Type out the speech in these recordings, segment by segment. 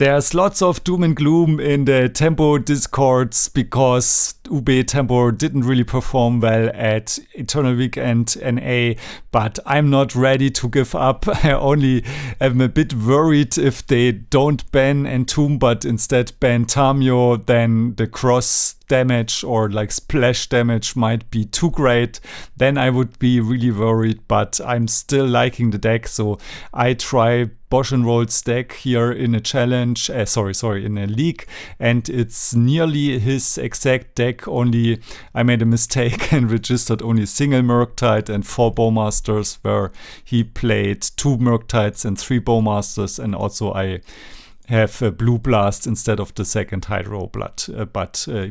There's lots of doom and gloom in the Tempo discords because UB Tempo didn't really perform well at Eternal Weekend NA, but I'm not ready to give up. I only am a bit worried if they don't ban Entomb but instead ban Tamiyo, then the cross damage or like splash damage might be too great. Then I would be really worried, but I'm still liking the deck, so I try BoshNRoll's deck here in a challenge, in a league, and it's nearly his exact deck, only I made a mistake and registered only single Murktide and 4 Bowmasters, where he played 2 Murktides and 3 Bowmasters, and also I have a Blue Blast instead of the second Hydro Blood,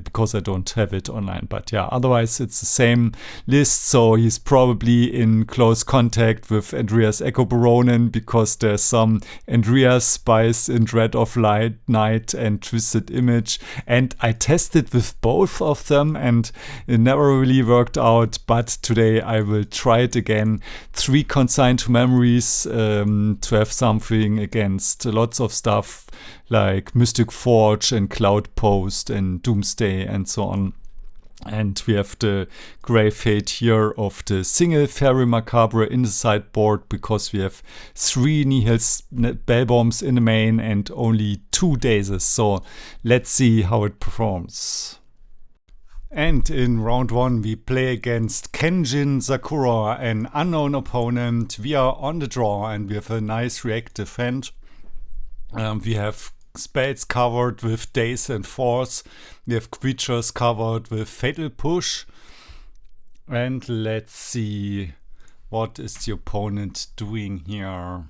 because I don't have it online. But yeah, otherwise it's the same list, so he's probably in close contact with Andreas Echo Baronin because there's some Andreas spice in Dread of Light Night and Twisted Image, and I tested with both of them and it never really worked out, but today I will try it again. 3 Consigned to Memories to have something against lots of stuff like Mystic Forge and Cloud Post and Doomsday and so on. And we have the Grey Fate here of the single Fairy Macabre in the sideboard because we have 3 Nihil Spellbombs in the main and only 2 Dazes. So let's see how it performs. And in round 1 we play against kenjinsakura, an unknown opponent. We are on the draw and we have a nice reactive hand. We have spells covered with Daze and Force. We have creatures covered with Fatal Push. And let's see what is the opponent doing here.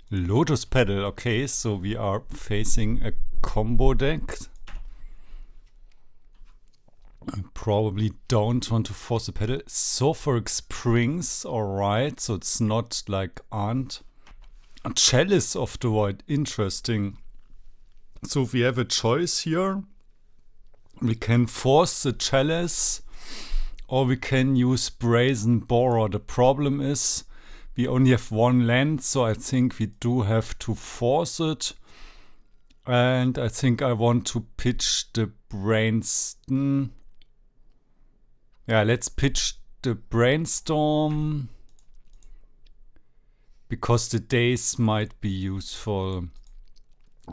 Lotus Petal. Okay, so we are facing a combo deck. I probably don't want to force a pedal. Sulfuric Springs, alright, so it's not like Aunt. A Chalice of the Void, interesting. So we have a choice here. We can force the Chalice or we can use Brazen Borrower. The problem is we only have 1 land, so I think we do have to force it. And I think I want to pitch the Brainstorm. Yeah, let's pitch the Brainstorm because the Daze might be useful.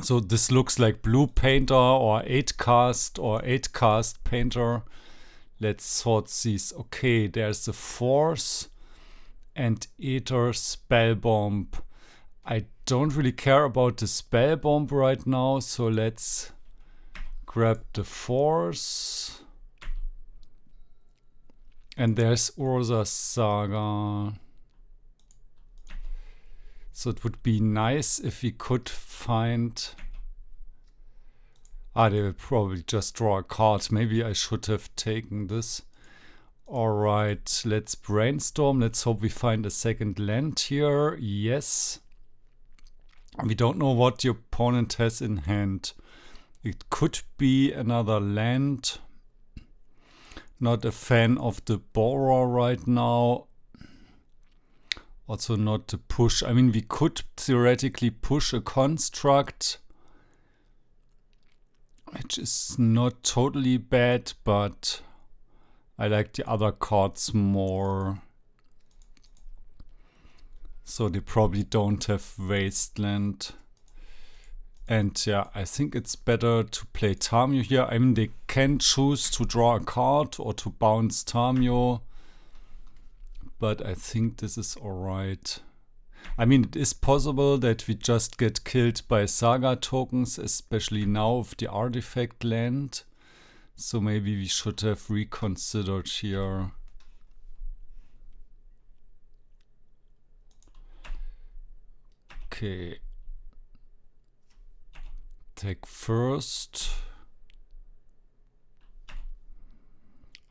So this looks like Blue Painter or 8-cast or 8-cast Painter. Let's sort these. Okay, there's the Force and Aether Spellbomb. I don't really care about the Spellbomb right now, so let's grab the Force. And there's Urza Saga. So it would be nice if we could find... they will probably just draw a card. Maybe I should have taken this. Alright, let's brainstorm. Let's hope we find a second land here. Yes. We don't know what the opponent has in hand. It could be another land. Not a fan of the Borrower right now. Also not the push. I mean, we could theoretically push a construct, which is not totally bad, but I like the other cards more. So they probably don't have Wasteland. And yeah, I think it's better to play Tamiyo here. I mean, they can choose to draw a card or to bounce Tamiyo. But I think this is alright. I mean, it is possible that we just get killed by Saga tokens, especially now with the artifact land. So maybe we should have reconsidered here. Okay. Take first.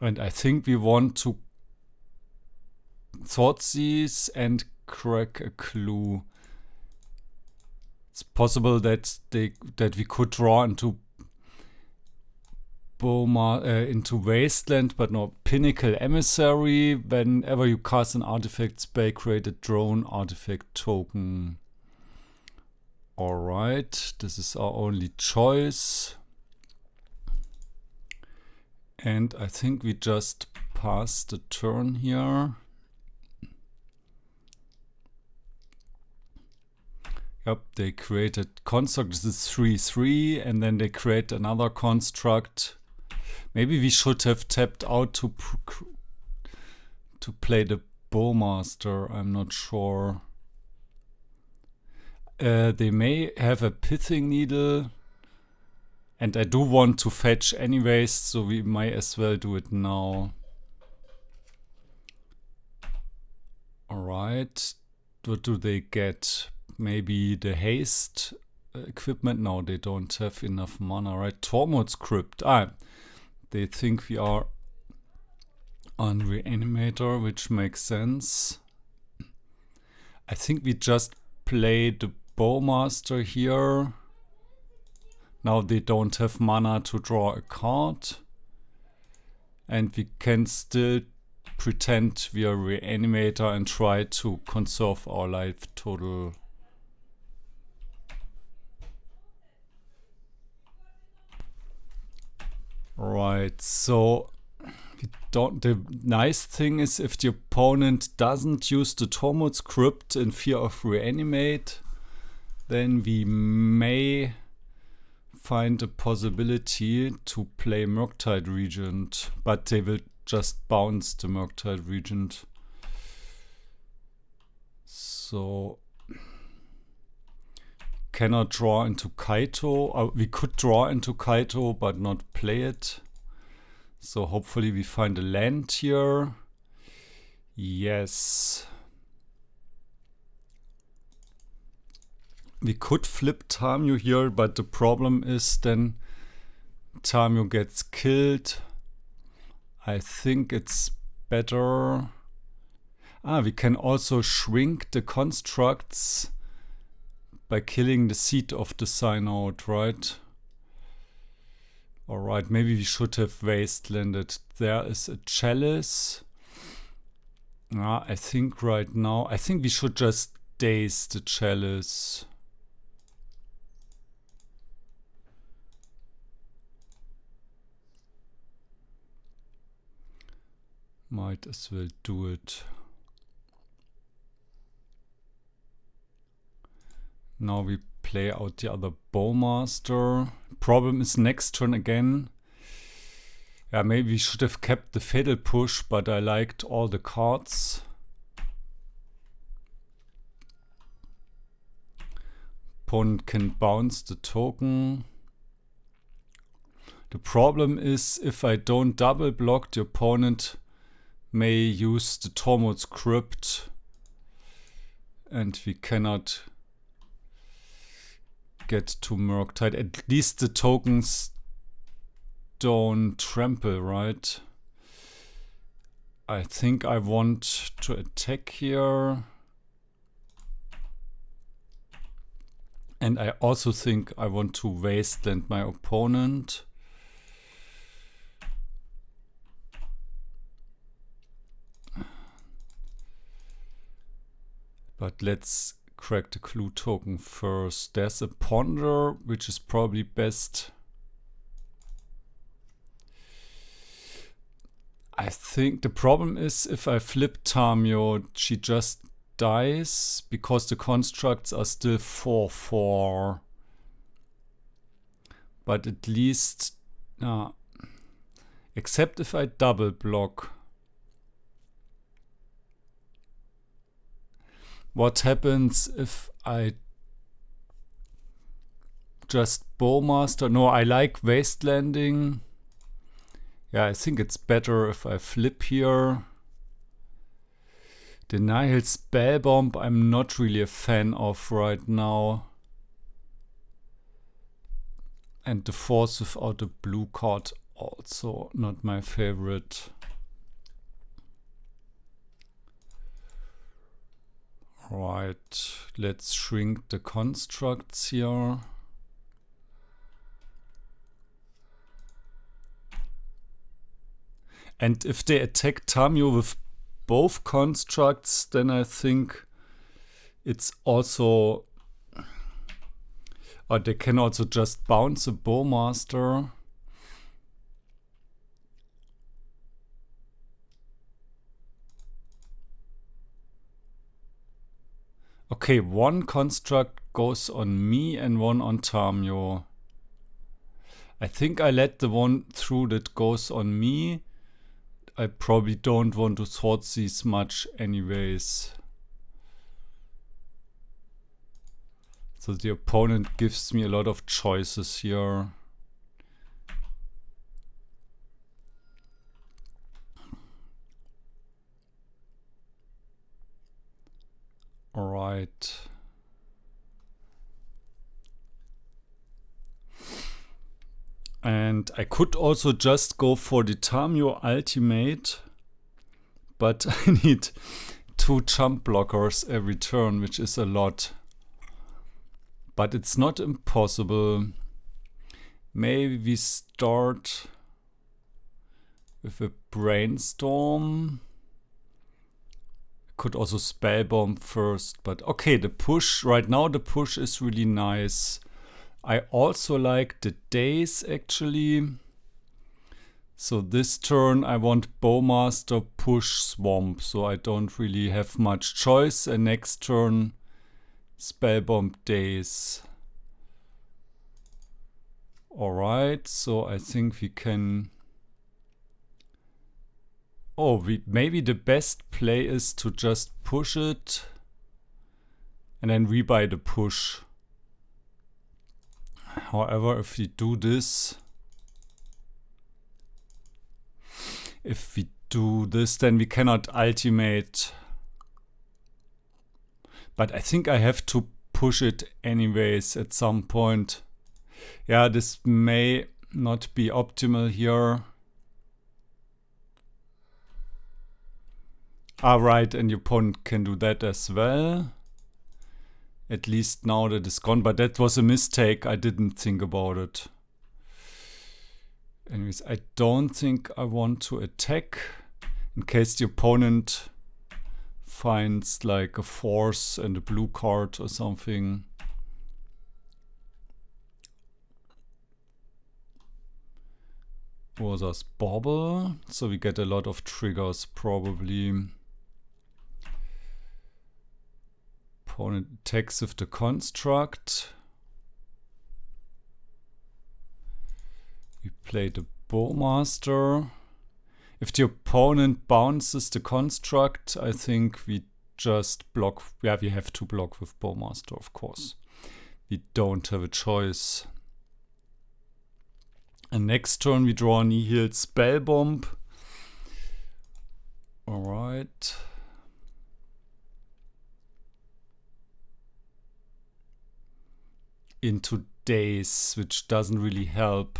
And I think we want to sort these and crack a clue. It's possible that we could draw into into Wasteland, but no. Pinnacle Emissary. Whenever you cast an artifact spell, create a drone artifact token. Alright, this is our only choice. And I think we just pass the turn here. Yep, they created construct. This is 3/3, and then they create another construct. Maybe we should have tapped out to play the Bowmaster. I'm not sure. They may have a Pithing Needle, and I do want to fetch anyways, so we might as well do it now. Alright, what do they get? Maybe the haste equipment? No, they don't have enough mana, right? Tormod's Crypt. They think we are on Reanimator, which makes sense. I think we just play the Bowmaster here. Now they don't have mana to draw a card. And we can still pretend we are Reanimator and try to conserve our life total. Right, so we don't. The nice thing is if the opponent doesn't use the Tormod's Crypt in fear of Reanimate, then we may find a possibility to play Murktide Regent, but they will just bounce the Murktide Regent. So cannot draw into Kaito. We could draw into Kaito but not play it. So hopefully we find a land here. Yes. We could flip Tamiyo here, but the problem is then Tamiyo gets killed. I think it's better. We can also shrink the constructs by killing the seed of the sign out, right? Alright, maybe we should have wastelanded. There is a chalice. I think right now, I think we should just daze the chalice. Might as well do it. Now we play out the other Bowmaster. Problem is next turn again. Yeah, maybe we should have kept the Fatal Push, but I liked all the cards. Opponent can bounce the token. The problem is if I don't double block, the opponent may use the Tormod's Crypt and we cannot get to Murktide. At least the tokens don't trample, right? I think I want to attack here. And I also think I want to wasteland my opponent. But let's crack the clue token first. There's a ponder, which is probably best. I think the problem is if I flip Tamiyo, she just dies because the constructs are still 4/4. But at least, except if I double block. What happens if I just Bowmaster? No, I like wastelanding. Yeah, I think it's better if I flip here. The Nihil Spellbomb I'm not really a fan of right now. And the Force without a blue card also not my favorite. Right, let's shrink the constructs here. And if they attack Tamiyo with both constructs, then I think it's also Or they can also just bounce a Bowmaster. Okay, one construct goes on me and one on Tamiyo. I think I let the one through that goes on me. I probably don't want to sort these much anyways. So the opponent gives me a lot of choices here. Alright. And I could also just go for the Tamiyo ultimate, but I need 2 jump blockers every turn, which is a lot. But it's not impossible. Maybe we start with a Brainstorm. Could also Spellbomb first, but okay, the push, right now the push is really nice. I also like the Daze actually. So this turn I want Bowmaster, push, Swamp, so I don't really have much choice. And next turn Spellbomb, Daze. Alright, so I think we can... Oh, maybe the best play is to just push it and then rebuy the push. However, if we do this, then we cannot ultimate. But I think I have to push it anyways at some point. Yeah, this may not be optimal here. Right, and the opponent can do that as well. At least now that it's gone, but that was a mistake. I didn't think about it. Anyways, I don't think I want to attack in case the opponent finds like a force and a blue card or something. Was us Bobble, so we get a lot of triggers probably. Opponent attacks with the construct. We play the Bowmaster. If the opponent bounces the construct, I think we just block. Yeah, we have to block with Bowmaster, of course. We don't have a choice. And next turn we draw Nihil Spellbomb. Alright. Into Daze, which doesn't really help.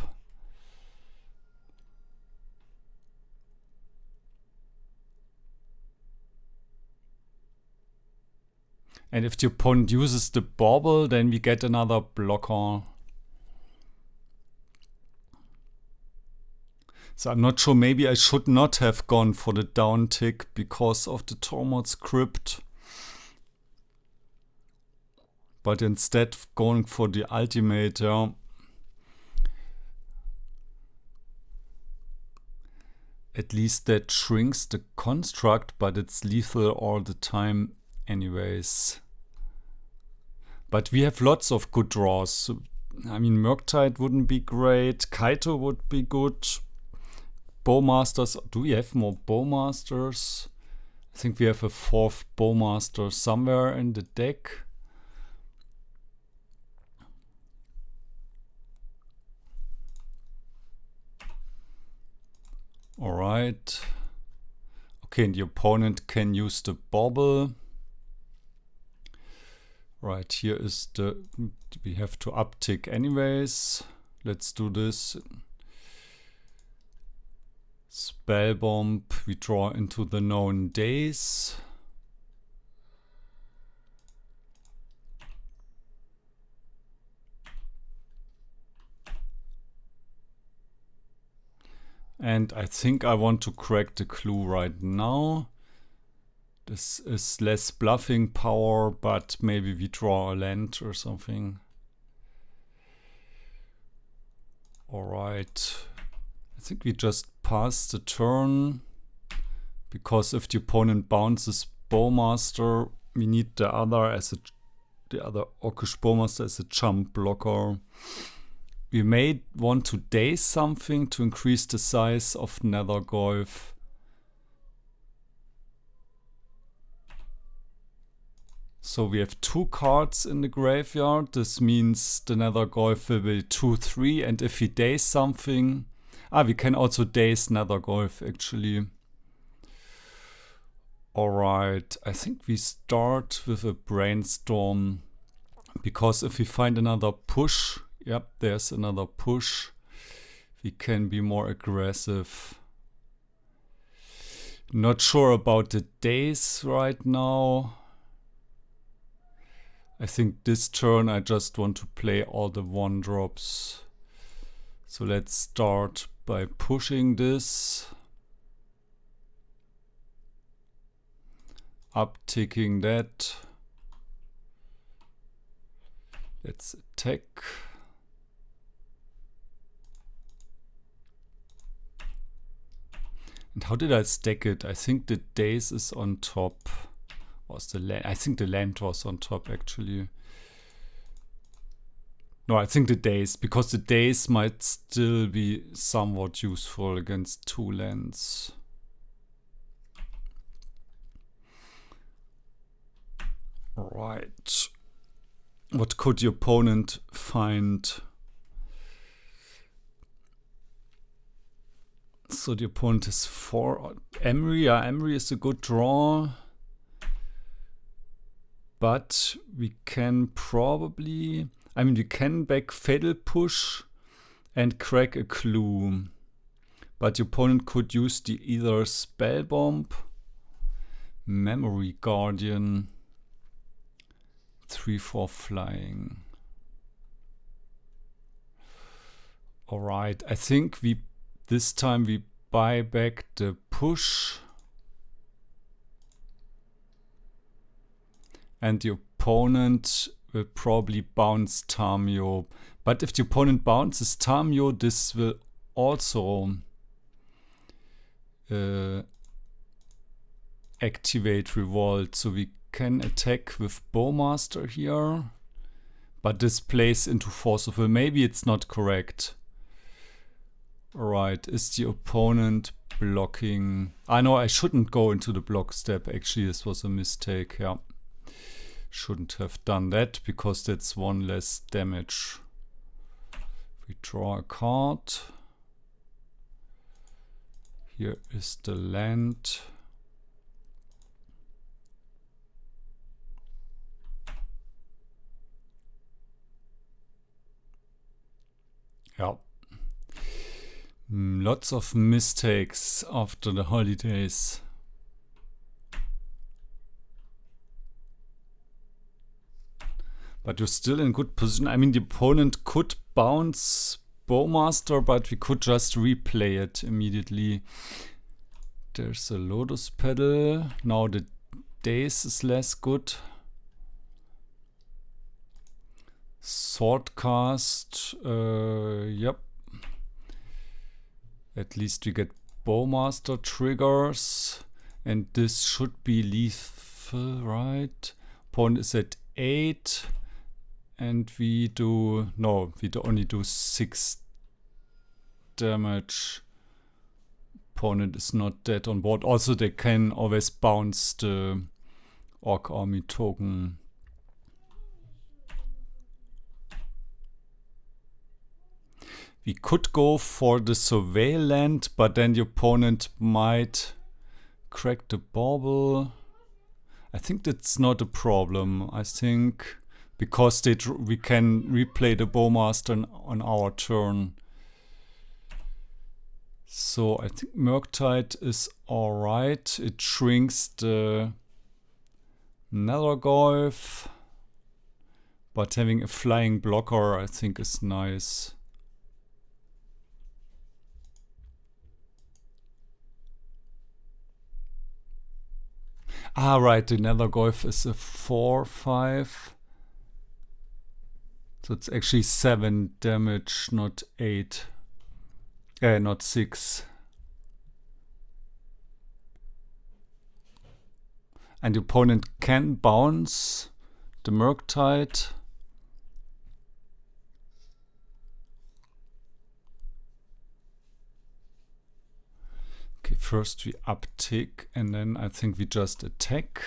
And if the opponent uses the Bobble, then we get another blocker. So I'm not sure, maybe I should not have gone for the down tick because of the Tormod's Crypt. But instead going for the Ultimator. At least that shrinks the construct, but it's lethal all the time anyways. But we have lots of good draws. I mean, Murktide wouldn't be great. Kaito would be good. Bowmasters. Do we have more Bowmasters? I think we have a 4th Bowmaster somewhere in the deck. Alright. Okay, and the opponent can use the Bobble. Right, here is the... We have to uptick anyways. Let's do this. Spellbomb, we draw into the known Daze. And I think I want to crack the clue right now. This is less bluffing power, but maybe we draw a land or something. Alright. I think we just pass the turn. Because if the opponent bounces Bowmaster, we need the other Orcish Bowmaster as a jump blocker. We may want to Daze something to increase the size of Nethergoyf. So we have 2 cards in the graveyard. This means the Nethergoyf will be 2/3, and if we Daze something... we can also Daze Nethergoyf actually. Alright, I think we start with a Brainstorm. Because if we find another push... Yep, there's another push. We can be more aggressive. Not sure about the Daze right now. I think this turn I just want to play all the 1-drops. So let's start by pushing this. Upticking that. Let's attack. And how did I stack it? I think the Daze is on top. Was the land? I think the land was on top actually. No, I think the Daze, because the Daze might still be somewhat useful against 2 lands. Right. What could the opponent find? So the opponent has 4. Emery, yeah, Emery is a good draw. But we can probably... I mean, we can back Fatal Push and crack a Clue. But the opponent could use the either Spellbomb, Memory Guardian, 3/4 flying. Alright, I think this time we buy back the push. And the opponent will probably bounce Tamiyo. But if the opponent bounces Tamiyo, this will also activate Revolt. So we can attack with Bowmaster here. But this plays into Force of Will. Maybe it's not correct. Alright, is the opponent blocking? No, I shouldn't go into the block step. Actually, this was a mistake, yeah. Shouldn't have done that because that's 1 less damage. We draw a card. Here is the land. Yeah. Lots of mistakes after the holidays. But you're still in good position. I mean, the opponent could bounce Bowmaster, but we could just replay it immediately. There's a Lotus Petal. Now the Daze is less good. Swordcast. Yep. At least we get Bowmaster triggers. And this should be lethal, right? Opponent is at 8. And we do... No, we only do 6 damage. Opponent is not dead on board. Also, they can always bounce the Orc Army token. We could go for the Surveil land, but then the opponent might crack the bauble. I think that's not a problem. I think because we can replay the Bowmaster on our turn. So I think Murktide is alright. It shrinks the Nethergoyf. But having a flying blocker I think is nice. Right, the Nethergoyf is a 4/5. So it's actually 7 damage, not 8. Not 6. And the opponent can bounce the Murktide. Okay, first we uptick and then I think we just attack.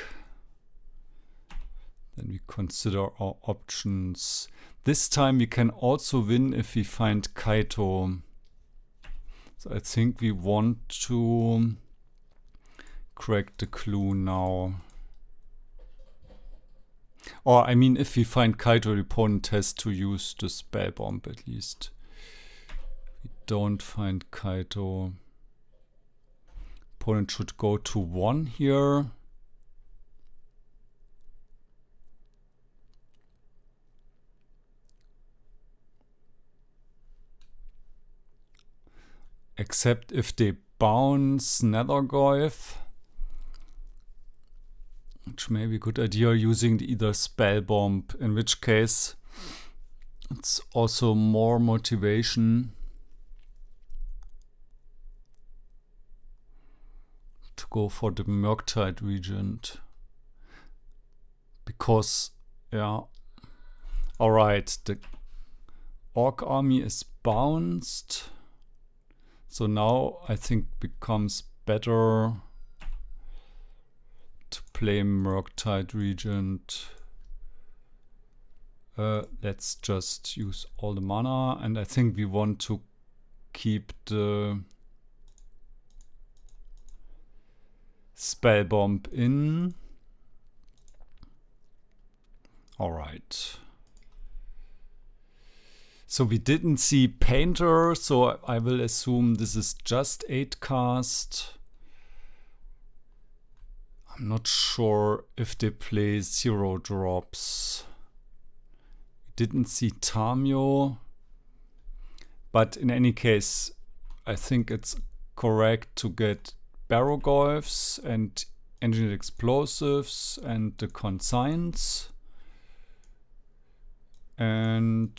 Then we consider our options. This time we can also win if we find Kaito. So I think we want to crack the clue now. Or I mean, if we find Kaito, the opponent has to use the Spellbomb at least. We don't find Kaito. Opponent should go to 1 here. Except if they bounce Nethergoyf, which may be a good idea using the either Spellbomb, in which case it's also more motivation to go for the Murktide Regent. Because, yeah, alright, the Orc army is bounced. So now I think becomes better to play Murktide Regent. Let's just use all the mana, and I think we want to keep the Spellbomb in. Alright. So we didn't see Painter, so I will assume this is just 8 cast. I'm not sure if they play 0 drops. We didn't see Tamiyo. But in any case, I think it's correct to get Barrowgoyfs and Engineered Explosives and the Consigns. And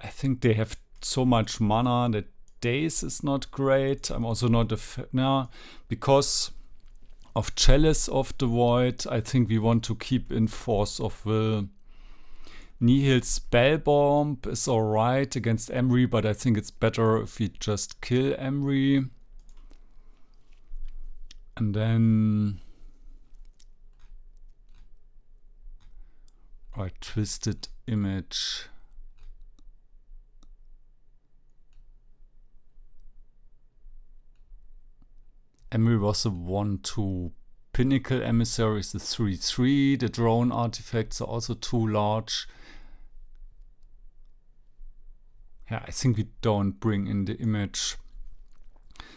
I think they have so much mana that Daze is not great. I'm also not a fan because of Chalice of the Void. I think we want to keep in Force of Will. Nihil Spellbomb is alright against Emry, but I think it's better if we just kill Emry. And then Twisted Image. Emry was a 1/2. Pinnacle Emissary is a 3/3. The drone artifacts are also too large. Yeah, I think we don't bring in the image.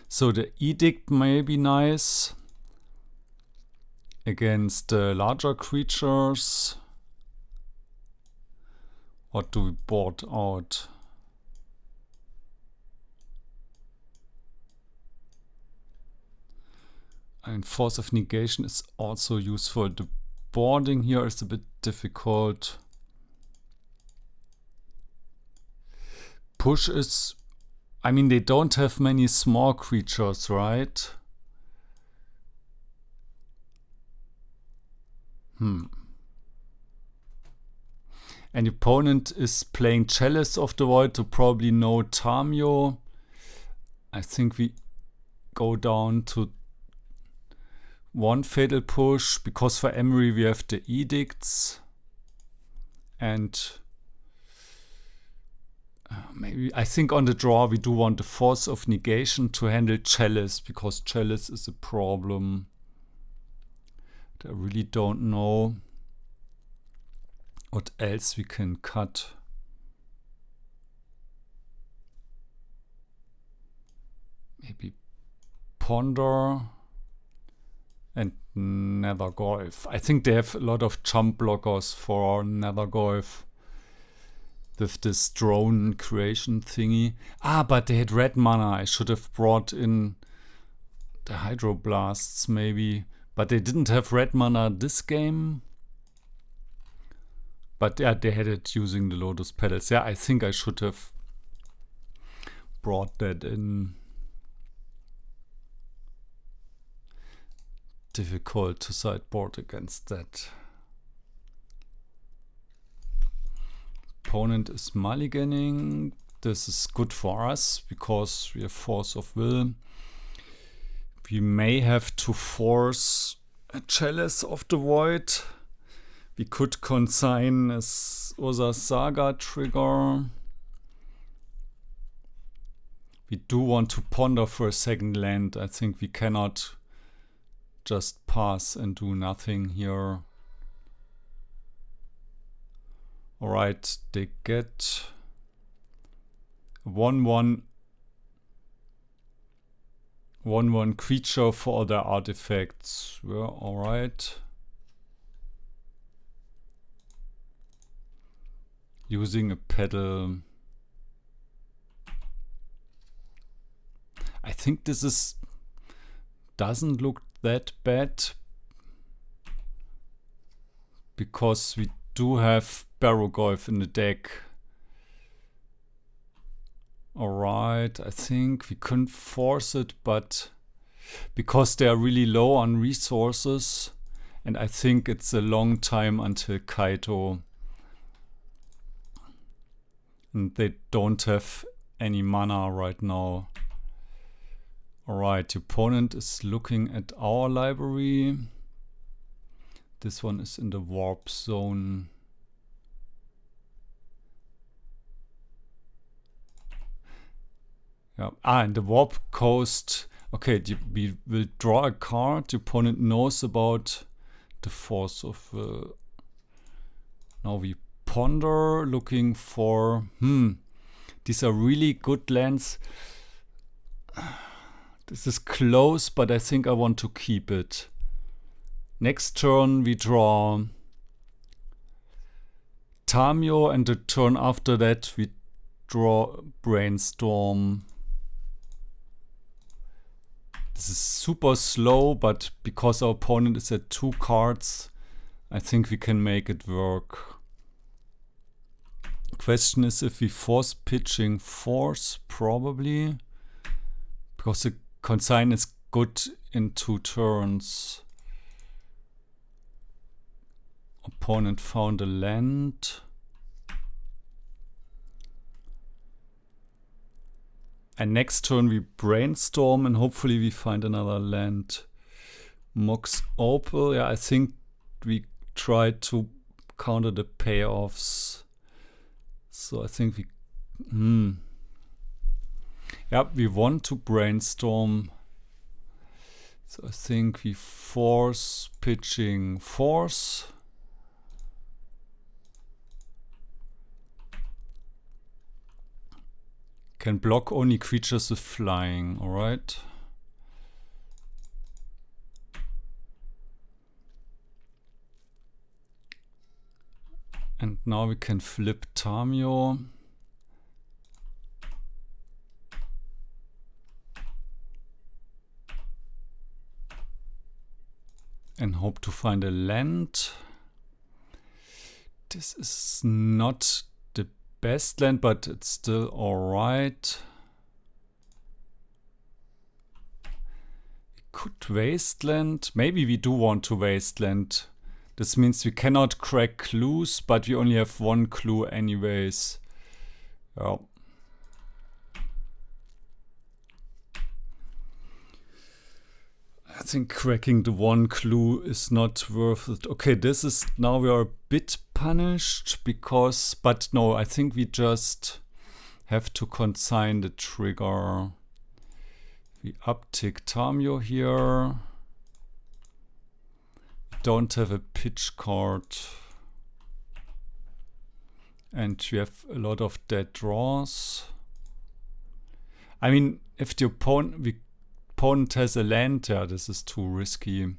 So the Edict may be nice against larger creatures. What do we board out? And Force of Negation is also useful. The boarding here is a bit difficult. Push is... I mean, they don't have many small creatures, right? And the opponent is playing Chalice of the Void, to probably no Tamiyo. I think we go down to 1 Fatal Push, because for Emry we have the Edicts. And maybe, I think on the draw we do want the Force of Negation to handle Chalice, because Chalice is a problem. I really don't know what else we can cut. Maybe Ponder and Nethergoyf. I think they have a lot of jump blockers for Nethergoyf with this drone creation thingy. Ah, but they had red mana. I should have brought in the Hydroblasts maybe. But they didn't have red mana this game. But yeah, they had it using the Lotus Petals. Yeah, I think I should have brought that in. Difficult to sideboard against that. Opponent is mulliganing. This is good for us because we have Force of Will. We may have to force a Chalice of the Void. We could consign a Urza Saga trigger. We do want to ponder for a second land. I think we cannot just pass and do nothing here. Alright, they get 1/1 creature for all their artifacts. Yeah, alright. Using a pedal. I think this doesn't look that bad because we do have Barrowgoyf in the deck. Alright, I think we couldn't force it, but because they are really low on resources, and I think it's a long time until Kaito. And they don't have any mana right now. Alright, the opponent is looking at our library. This one is in the warp zone. Yeah. And the warp coast. Okay, we will draw a card. The opponent knows about the Force of now we ponder, looking for these are really good lands. This is close, but I think I want to keep it. Next turn we draw Tamiyo, and the turn after that we draw Brainstorm. This is super slow, but because our opponent is at 2 cards, I think we can make it work. Question is if we force pitching Force, probably. Because the consign is good in 2 turns. Opponent found a land. And next turn we Brainstorm and hopefully we find another land. Mox Opal, yeah, I think we try to counter the payoffs. So I think we... Yeah, we want to Brainstorm. So I think we force pitching Force. Can block only creatures with flying, alright. And now we can flip Tamiyo. And hope to find a land. This is not the best land, but it's still alright. We could wasteland. Maybe we do want to wasteland. This means we cannot crack clues, but we only have 1 clue anyways. Yeah. I think cracking the 1 clue is not worth it. Okay, this is now we are a bit punished because, but no, I think we just have to consign the trigger. We uptick Tamiyo here. Don't have a pitch card. And we have a lot of dead draws. I mean, if the opponent has a land, yeah, this is too risky.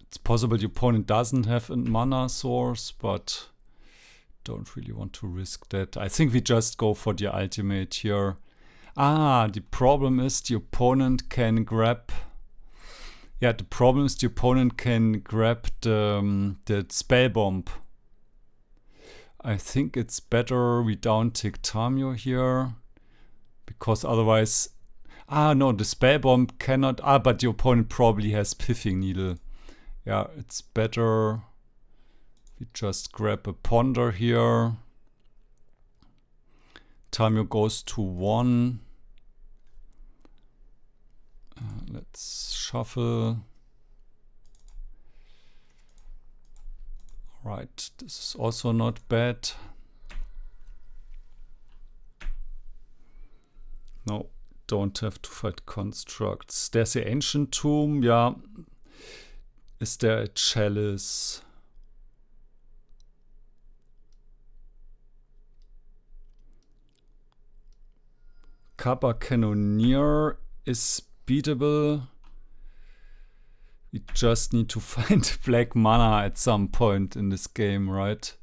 It's possible the opponent doesn't have a mana source, but don't really want to risk that. I think we just go for the ultimate here. The problem is the opponent can grab... Yeah, the problem is the opponent can grab the Spellbomb. I think it's better we down-tick Tamiyo here, because otherwise... Ah, no, the Spellbomb cannot... Ah, but your opponent probably has Pithing Needle. Yeah, it's better we just grab a Ponder here. Tamiyo goes to 1. Let's shuffle. Right, this is also not bad. No, don't have to fight constructs. There's the Ancient Tomb, yeah. Is there a Chalice? Kappa Cannoneer is beatable. We just need to find black mana at some point in this game, right?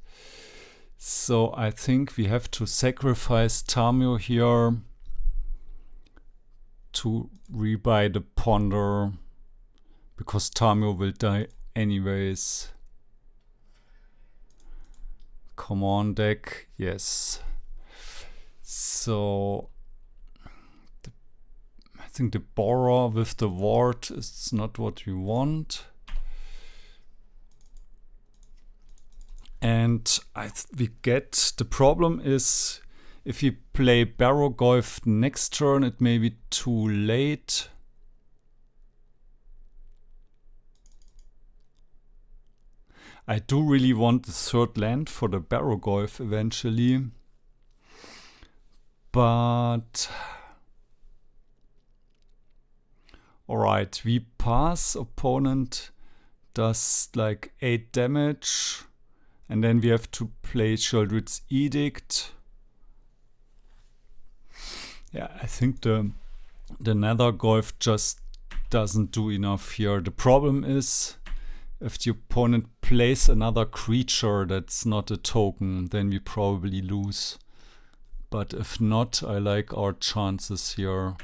So I think we have to sacrifice Tamiyo here to rebuy the Ponder, because Tamiyo will die anyways. Come on, deck. Yes. So I think the Borrower with the ward is not what we want. And we get, the problem is, if you play Barrowgoyf next turn, it may be too late. I do really want the third land for the Barrowgoyf eventually. But... Alright, we pass, opponent does like 8 damage. And then we have to play Sheoldred's Edict. Yeah, I think the Nethergoyf just doesn't do enough here. The problem is, if the opponent plays another creature that's not a token, then we probably lose. But if not, I like our chances here.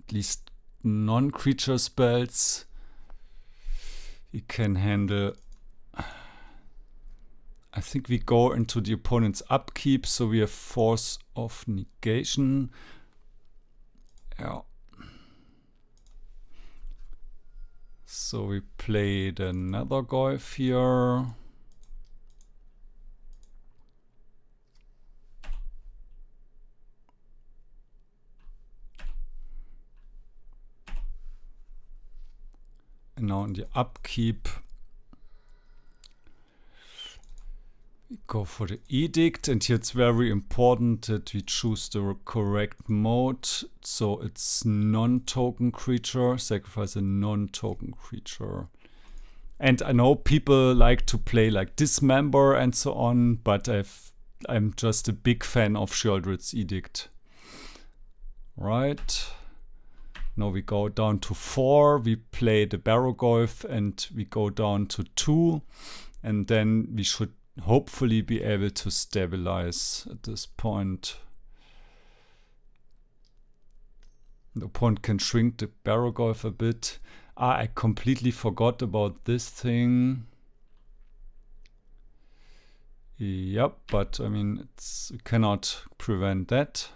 At least non-creature spells we can handle. I think we go into the opponent's upkeep, so we have Force of Negation. Yeah. So we play the Nethergoyf here. And now in the upkeep, we go for the Edict, and here it's very important that we choose the correct mode. So it's non-token creature, sacrifice a non-token creature. And I know people like to play like Dismember and so on, but I'm just a big fan of Sheoldred's Edict. Right. Now we go down to 4, we play the Barrowgoyf, and we go down to 2, and then we should hopefully be able to stabilize at this point. The opponent can shrink the Barrowgoyf a bit. Ah, I completely forgot about this thing. Yep, but I mean, we cannot prevent that.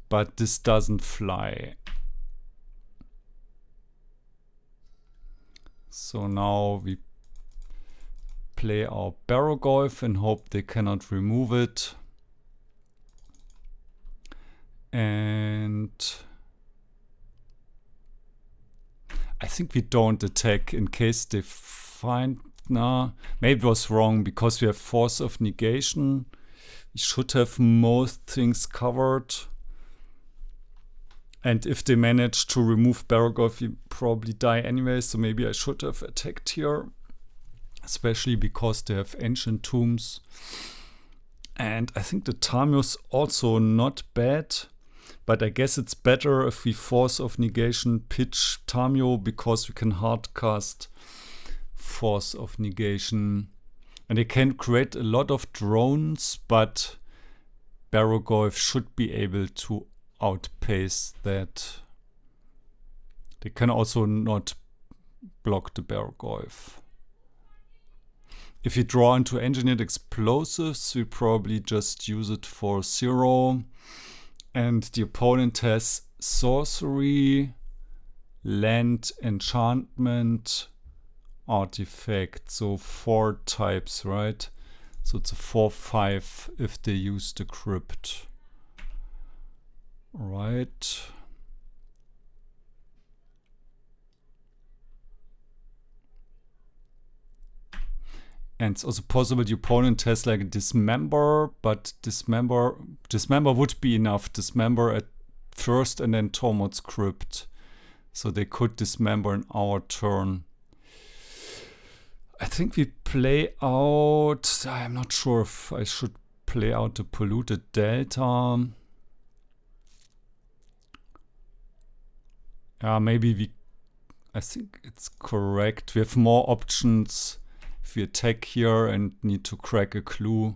But this doesn't fly. So now we play our Barrowgoyf and hope they cannot remove it. And I think we don't attack in case they find... Nah, maybe it was wrong because we have Force of Negation. We should have most things covered. And if they manage to remove Barrowgoyf, you probably die anyway, so maybe I should have attacked here. Especially because they have Ancient Tombs. And I think the Tamiyo's also not bad. But I guess it's better if we Force of Negation pitch Tamiyo, because we can hardcast Force of Negation. And they can create a lot of drones, but Barrowgoyf should be able to outpace that. They can also not block the Barrowgoyf. If you draw into Engineered Explosives, we probably just use it for 0. And the opponent has sorcery, land, enchantment, artifact. So 4 types, right? So it's a 4/5 if they use the crypt. Right. And it's also possible the opponent has like a Dismember, but Dismember would be enough. Dismember at first and then Tormod's Crypt. So they could Dismember in our turn. I think we play out... I'm not sure if I should play out the Polluted Delta. Maybe we... I think it's correct. We have more options if we attack here and need to crack a clue.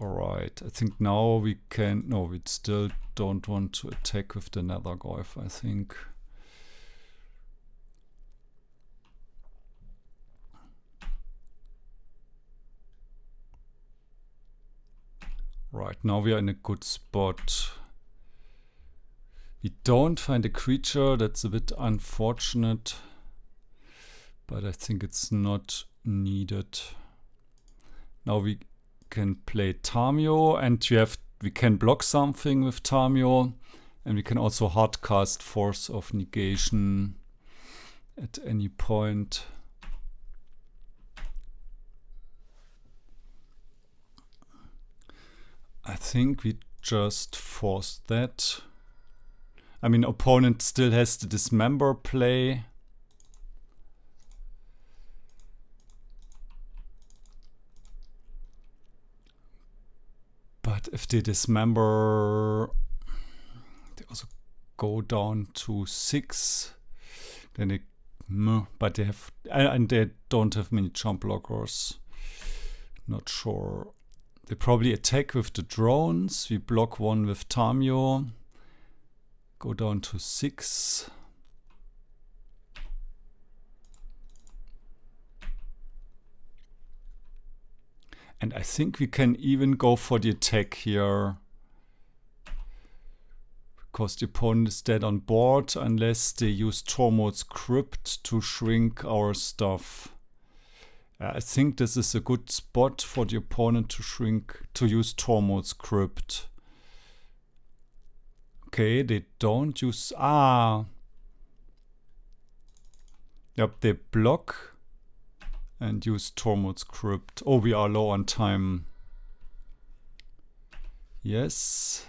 Alright, I think now we can... No, we still don't want to attack with the Nethergoyf, I think. Right, now we are in a good spot. We don't find a creature, that's a bit unfortunate. But I think it's not needed. Now we can play Tamiyo, and we can block something with Tamiyo, and we can also hardcast Force of Negation at any point. I think we just force that. I mean, opponent still has the Dismember play. But if they Dismember, they also go down to 6. Then they, but they have, and they don't have many jump blockers. Not sure. They probably attack with the drones. We block one with Tamiyo. Go down to 6. And I think we can even go for the attack here. Because the opponent is dead on board unless they use Tormod's Crypt to shrink our stuff. I think this is a good spot for the opponent to use Tormod's Crypt. Okay, they don't use... Yep, they block and use Tormod's Crypt. Oh, we are low on time. Yes.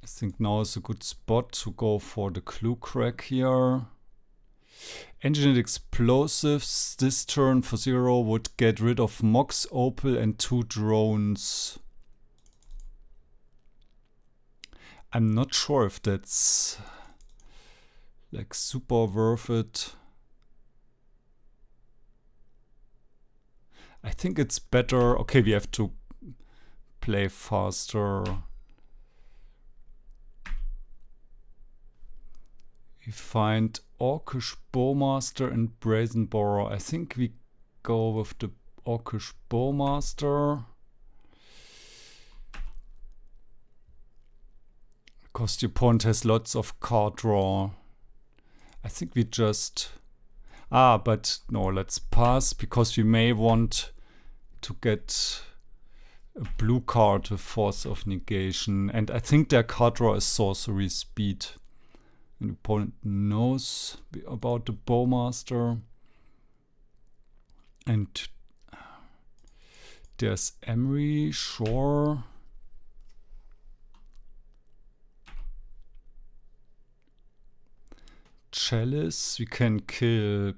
I think now is a good spot to go for the clue crack here. Engineered Explosives this turn for 0 would get rid of Mox, Opal and 2 drones. I'm not sure if that's like super worth it. I think it's better. Okay, we have to play faster. We find Orcish Bowmaster and Brazen Borrower. I think we go with the Orcish Bowmaster. Because the opponent has lots of card draw. I think we just... but no, let's pass, because we may want to get a blue card with Force of Negation. And I think their card draw is Sorcery Speed. And the opponent knows about the Bowmaster. And there's Emery, sure. Chalice, we can kill.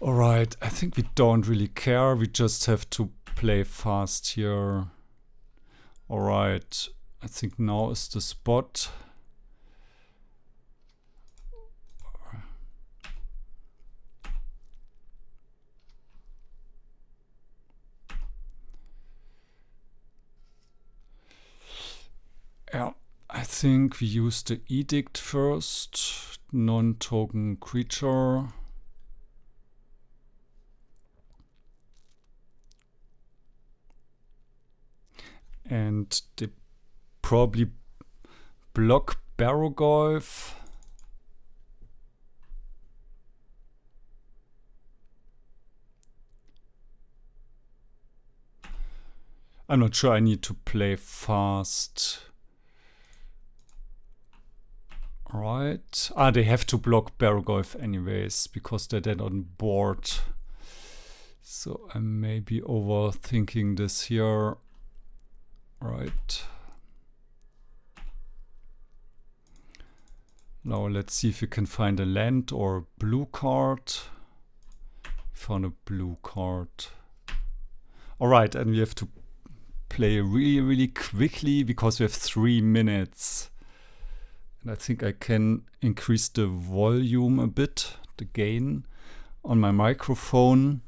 Alright, I think we don't really care, we just have to play fast here. Alright, I think now is the spot. think we use the Edict first. Non-token creature. And they probably block Barrowgoyf. I'm not sure, I need to play fast. Right. Ah, they have to block Barrowgoyf anyways, because they're dead on board. So I may be overthinking this here. Right. Now let's see if we can find a land or a blue card. Found a blue card. Alright, and we have to play really quickly because we have 3 minutes. And I think I can increase the volume a bit, the gain on my microphone.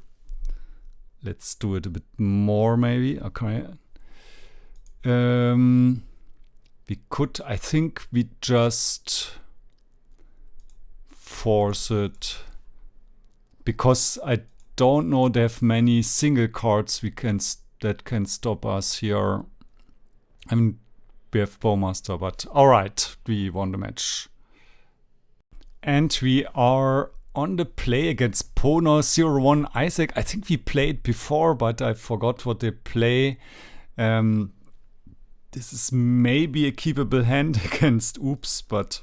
Let's do it a bit more maybe. Okay. We could, I think we just force it because I don't know they have many single cards that can stop us here. I mean, we have Bowmaster, but alright, we won the match. And we are on the play against Pono 01 Isaac. I think we played before, but I forgot what they play. This is maybe a keepable hand against Oops, but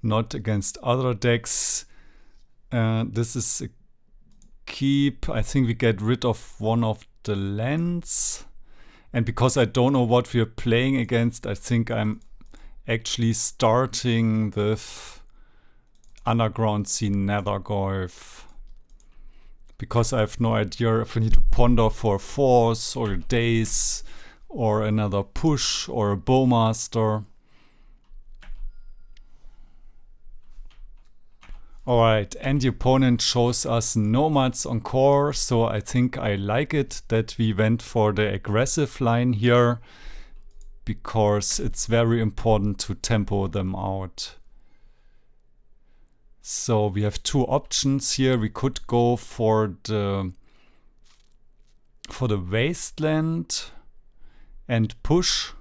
not against other decks. This is a keep. I think we get rid of one of the lands. And because I don't know what we are playing against, I think I'm actually starting with Underground Sea Nethergoyf. Because I have no idea if I need to ponder for a Force or a Daze or another push or a Bowmaster. Alright, and the opponent shows us nomads on core, so I think I like it that we went for the aggressive line here, because it's very important to tempo them out. So we have 2 options here. We could go for the wasteland and push.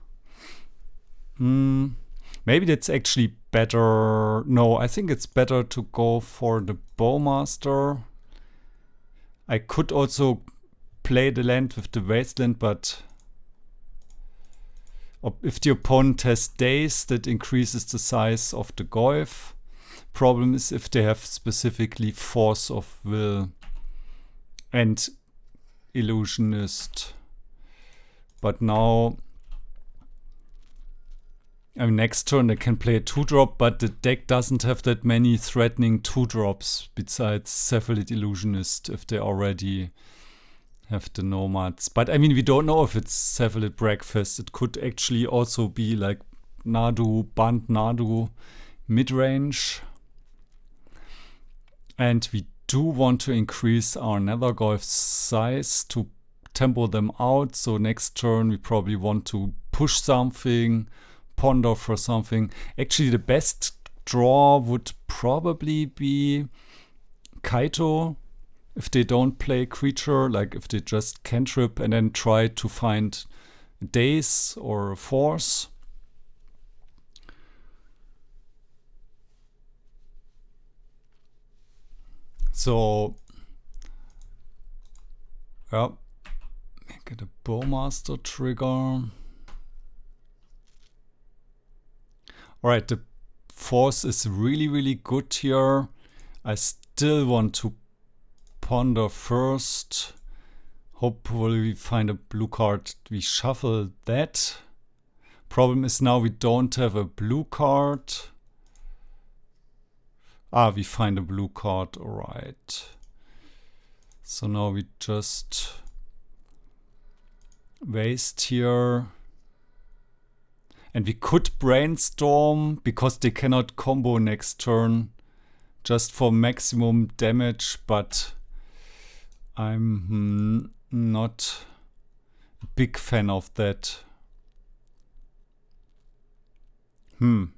Maybe that's actually better. No, I think it's better to go for the Bowmaster. I could also play the land with the wasteland, but if the opponent has Daze, that increases the size of the Goyf. Problem is if they have specifically Force of Will and Illusionist. But now, I mean, next turn they can play a 2-drop, but the deck doesn't have that many threatening 2-drops besides Cephalid Illusionist if they already have the nomads. But I mean, we don't know if it's Cephalid Breakfast. It could actually also be like Nadu, Band Nadu, mid-range. And we do want to increase our Nethergoyf size to tempo them out. So next turn we probably want to push something, ponder for something. Actually, the best draw would probably be Kaito if they don't play creature, like if they just cantrip and then try to find a Daze or a Force. So, yeah, make it a Bowmaster trigger. Alright, the Force is really good here. I still want to ponder first. Hopefully we find a blue card. We shuffle that. Problem is now we don't have a blue card. Ah, we find a blue card, alright. So now we just waste here. And we could Brainstorm because they cannot combo next turn just for maximum damage, but I'm not a big fan of that. Do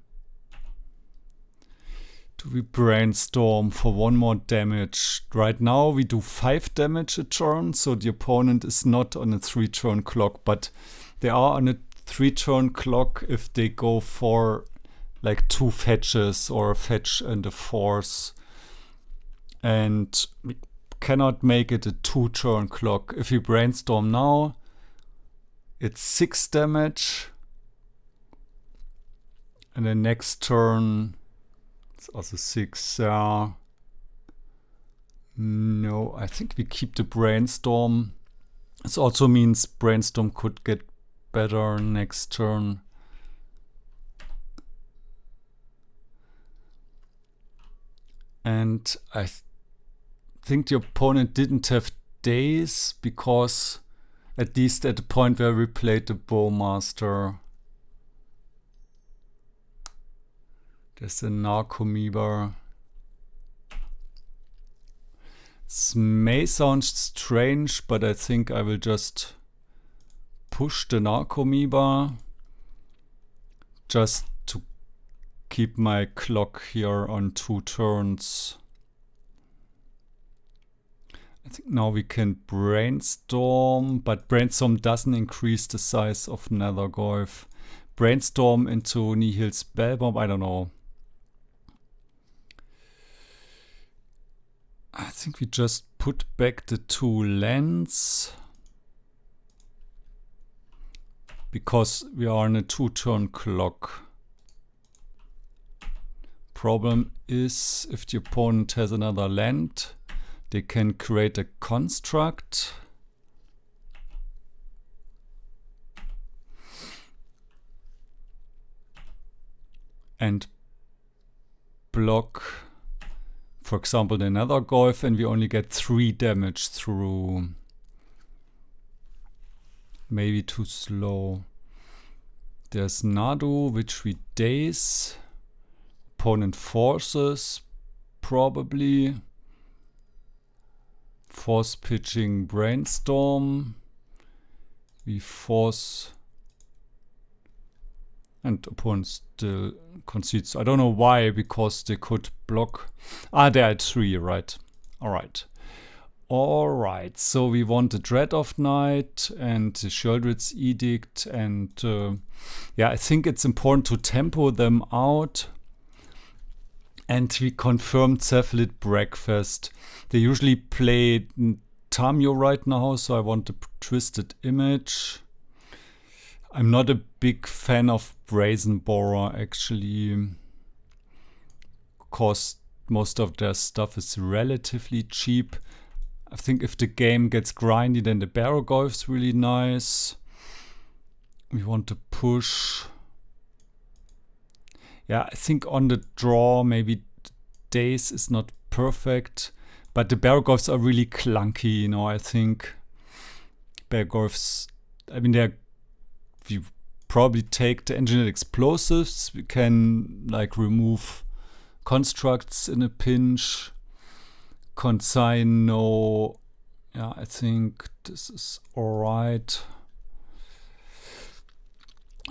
we Brainstorm for 1 more damage? Right now we do 5 damage a turn, so the opponent is not on a 3-turn clock, but they are on a 3-turn clock if they go for like 2 fetches or a fetch and a force. And we cannot make it a 2-turn clock. If we Brainstorm now, it's 6 damage. And the next turn, it's also 6. No, I think we keep the Brainstorm. This also means Brainstorm could get better next turn. And I think the opponent didn't have Daze because at least at the point where we played the Bowmaster, there's a Narcomoeba. This may sound strange, but I think I will just push the Narcomoeba just to keep my clock here on 2 turns. I think now we can Brainstorm, but Brainstorm doesn't increase the size of Nethergoyf. Brainstorm into Nihil Spellbomb, I don't know. I think we just put back the 2 lands because we are on a 2-turn clock. Problem is, if the opponent has another land, they can create a construct. And block, for example, the Nethergoyf, and we only get 3 damage through. Maybe too slow. There's Nadu, which we Daze. Opponent forces, probably. Force pitching Brainstorm. We force. And opponent still concedes. I don't know why, because they could block. Ah, they're at 3, right? Alright. Alright, so we want the Dread of Night and the Sheoldred's Edict, and yeah, I think it's important to tempo them out. And we confirmed Cephalid Breakfast. They usually play Tamiyo right now, so I want a Twisted Image. I'm not a big fan of Brazen Borrower, actually, because most of their stuff is relatively cheap. I think if the game gets grindy, then the Barrowgoyf is really nice. We want to push. Yeah, I think on the draw, maybe Daze is not perfect, but the Barrowgoyfs are really clunky, you know. I think Barrowgoyfs, I mean, we probably take the Engineered Explosives. We can like remove constructs in a pinch. Consign, no. Yeah, I think this is alright.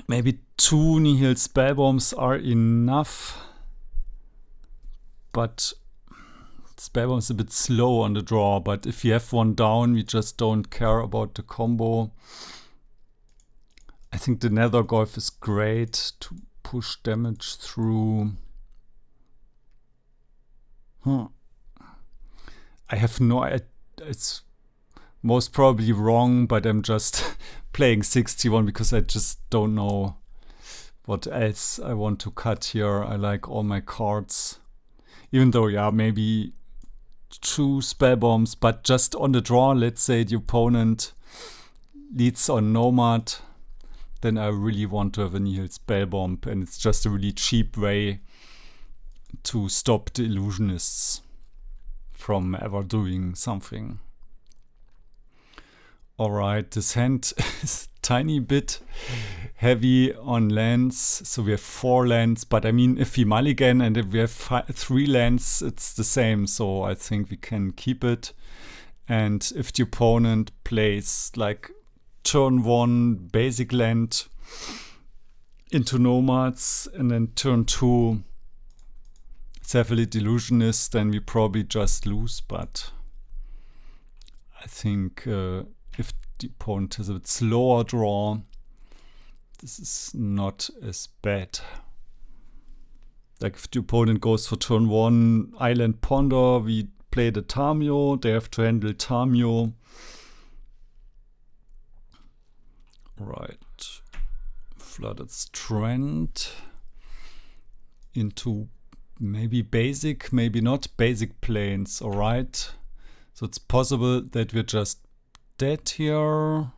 Maybe 2 Nihil Spellbombs are enough. But Spellbomb is a bit slow on the draw. But if you have 1 down, we just don't care about the combo. I think the Nethergoyf is great to push damage through. I have no idea. It's most probably wrong, but I'm just playing 61 because I just don't know what else I want to cut here. I like all my cards. Even though, yeah, maybe 2 Spellbombs, but just on the draw, let's say the opponent leads on Nomad, then I really want to have a Nihil Spellbomb, and it's just a really cheap way to stop the illusionists from ever doing something. Alright, this hand is a tiny bit heavy on lands, so we have 4 lands, but I mean, if we mulligan and if we have 3 lands, it's the same, so I think we can keep it. And if the opponent plays like turn 1 basic land, into Nomads and then turn 2 Cephalid Illusionist, then we probably just lose, but I think if the opponent has a bit slower draw, this is not as bad. Like if the opponent goes for turn 1 Island Ponder, we play the Tamiyo, they have to handle Tamiyo. Right. Flooded Strand into maybe basic, maybe not basic planes, alright. So it's possible that we're just dead here.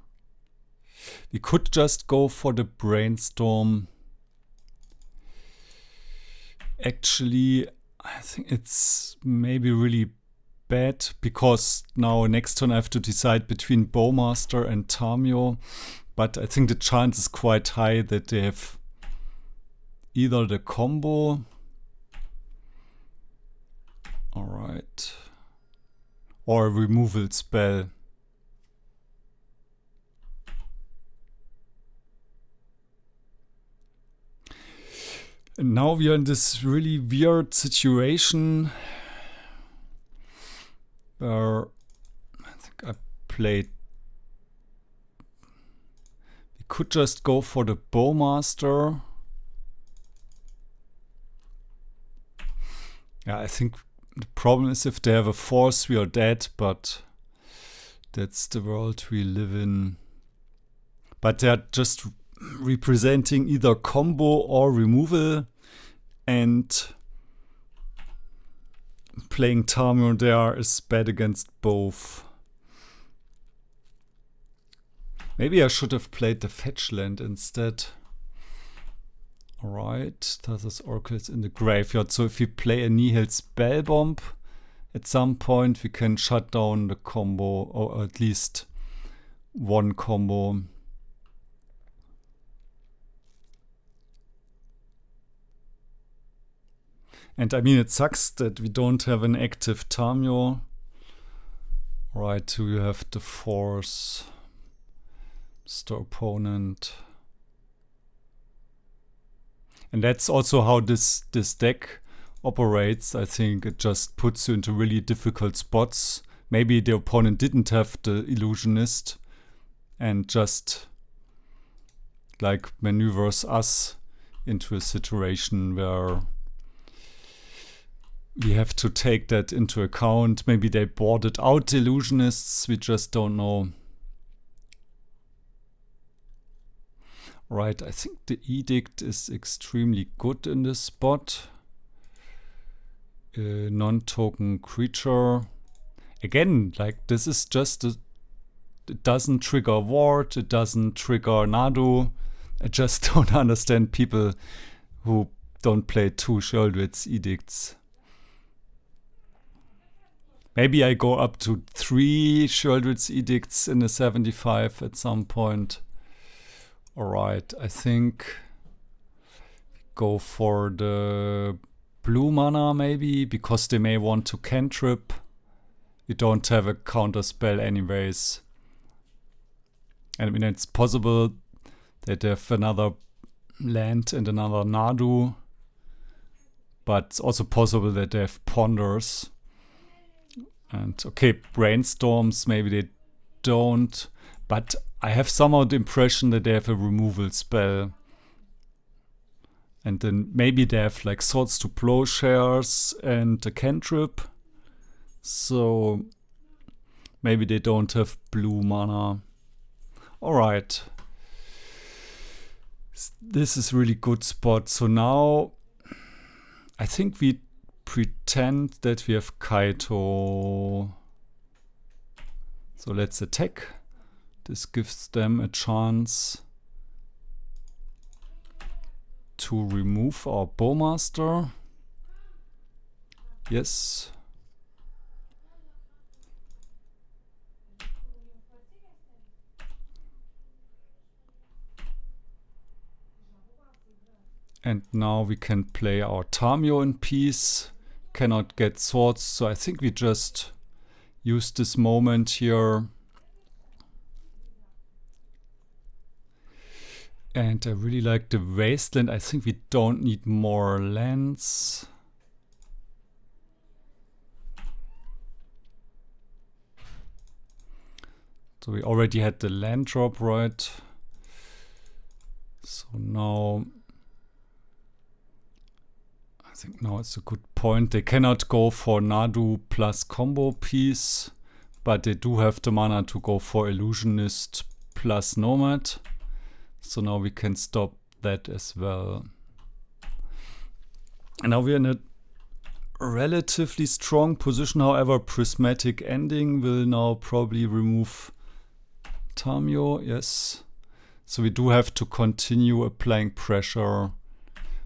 We could just go for the Brainstorm. Actually, I think it's maybe really bad because now next turn I have to decide between Bowmaster and Tamiyo. But I think the chance is quite high that they have either the combo. Alright. Or a removal spell. And now we are in this really weird situation where I think I played. We could just go for the Bowmaster. Yeah, I think the problem is if they have a force, we are dead, but that's the world we live in. But they're just representing either combo or removal, and playing Tamiyo there is bad against both. Maybe I should have played the fetch land instead. Alright, there's oracles in the graveyard, so if we play a Nihil Spellbomb at some point we can shut down the combo, or at least one combo. And I mean, it sucks that we don't have an active Tamiyo. Right, so you have the force, the opponent. And that's also how this deck operates. I think it just puts you into really difficult spots. Maybe the opponent didn't have the Illusionist and just like maneuvers us into a situation where we have to take that into account. Maybe they boarded out the Illusionists, we just don't know. Right, I think the Edict is extremely good in this spot. Non-token creature. Again, like this is just it doesn't trigger Ward, it doesn't trigger Nadu. I just don't understand people who don't play 2 Sheoldred's Edicts. Maybe I go up to 3 Sheoldred's Edicts in the 75 at some point. Alright, I think go for the blue mana maybe, because they may want to cantrip. We don't have a counter spell anyways. And I mean, it's possible that they have another land and another Nadu. But it's also possible that they have ponders. And okay, brainstorms, maybe they don't. But I have somehow the impression that they have a removal spell. And then maybe they have like Swords to Plowshares and a cantrip. So maybe they don't have blue mana. Alright. This is really good spot. So now I think we pretend that we have Kaito. So let's attack. This gives them a chance to remove our Bowmaster. Yes. And now we can play our Tamiyo in peace. Cannot get swords, so I think we just use this moment here. And I really like the Wasteland. I think we don't need more lands. So we already had the land drop, right? So now I think now it's a good point. They cannot go for Nadu plus combo piece, but they do have the mana to go for Illusionist plus Nomad. So now we can stop that as well. And now we're in a relatively strong position. However, Prismatic Ending will now probably remove Tamiyo. Yes. So we do have to continue applying pressure.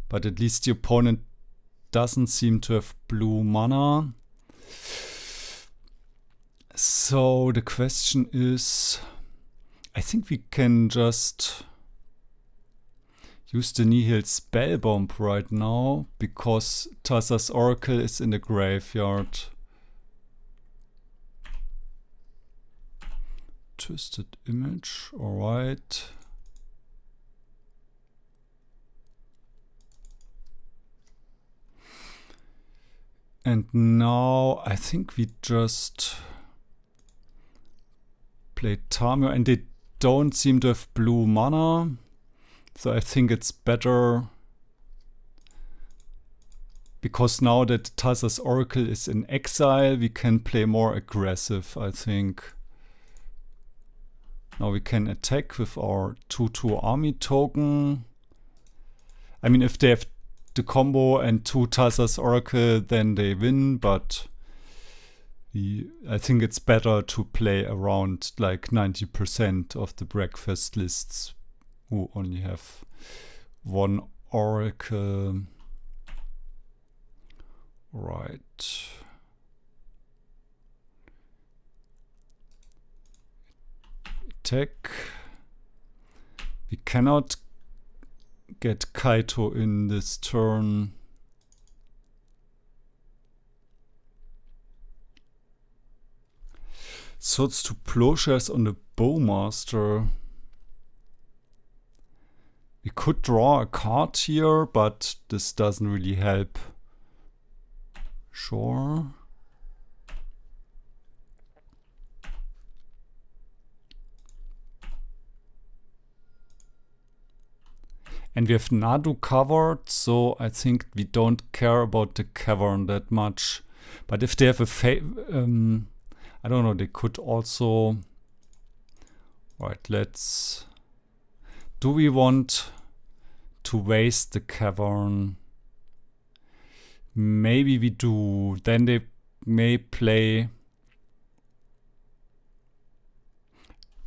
But at least the opponent doesn't seem to have blue mana. So the question is, I think we can just use the Nihil Spellbomb right now, because Thassa's Oracle is in the graveyard. Twisted Image, alright. And now I think we just play Tamiyo, and they don't seem to have blue mana. So I think it's better, because now that Thassa's Oracle is in exile, we can play more aggressive, I think. Now we can attack with our 2/2 army token. I mean, if they have the combo and 2 Thassa's Oracle, then they win, but I think it's better to play around like 90% of the breakfast lists who only have 1 Oracle. Right. Attack. We cannot get Kaito in this turn. So it's to plowshares on the Bowmaster. We could draw a card here, but this doesn't really help. Sure. And we have Nadu covered, so I think we don't care about the cavern that much. But if they have a I don't know, they could also... Right, let's... Do we want to waste the cavern? Maybe we do. Then they may play...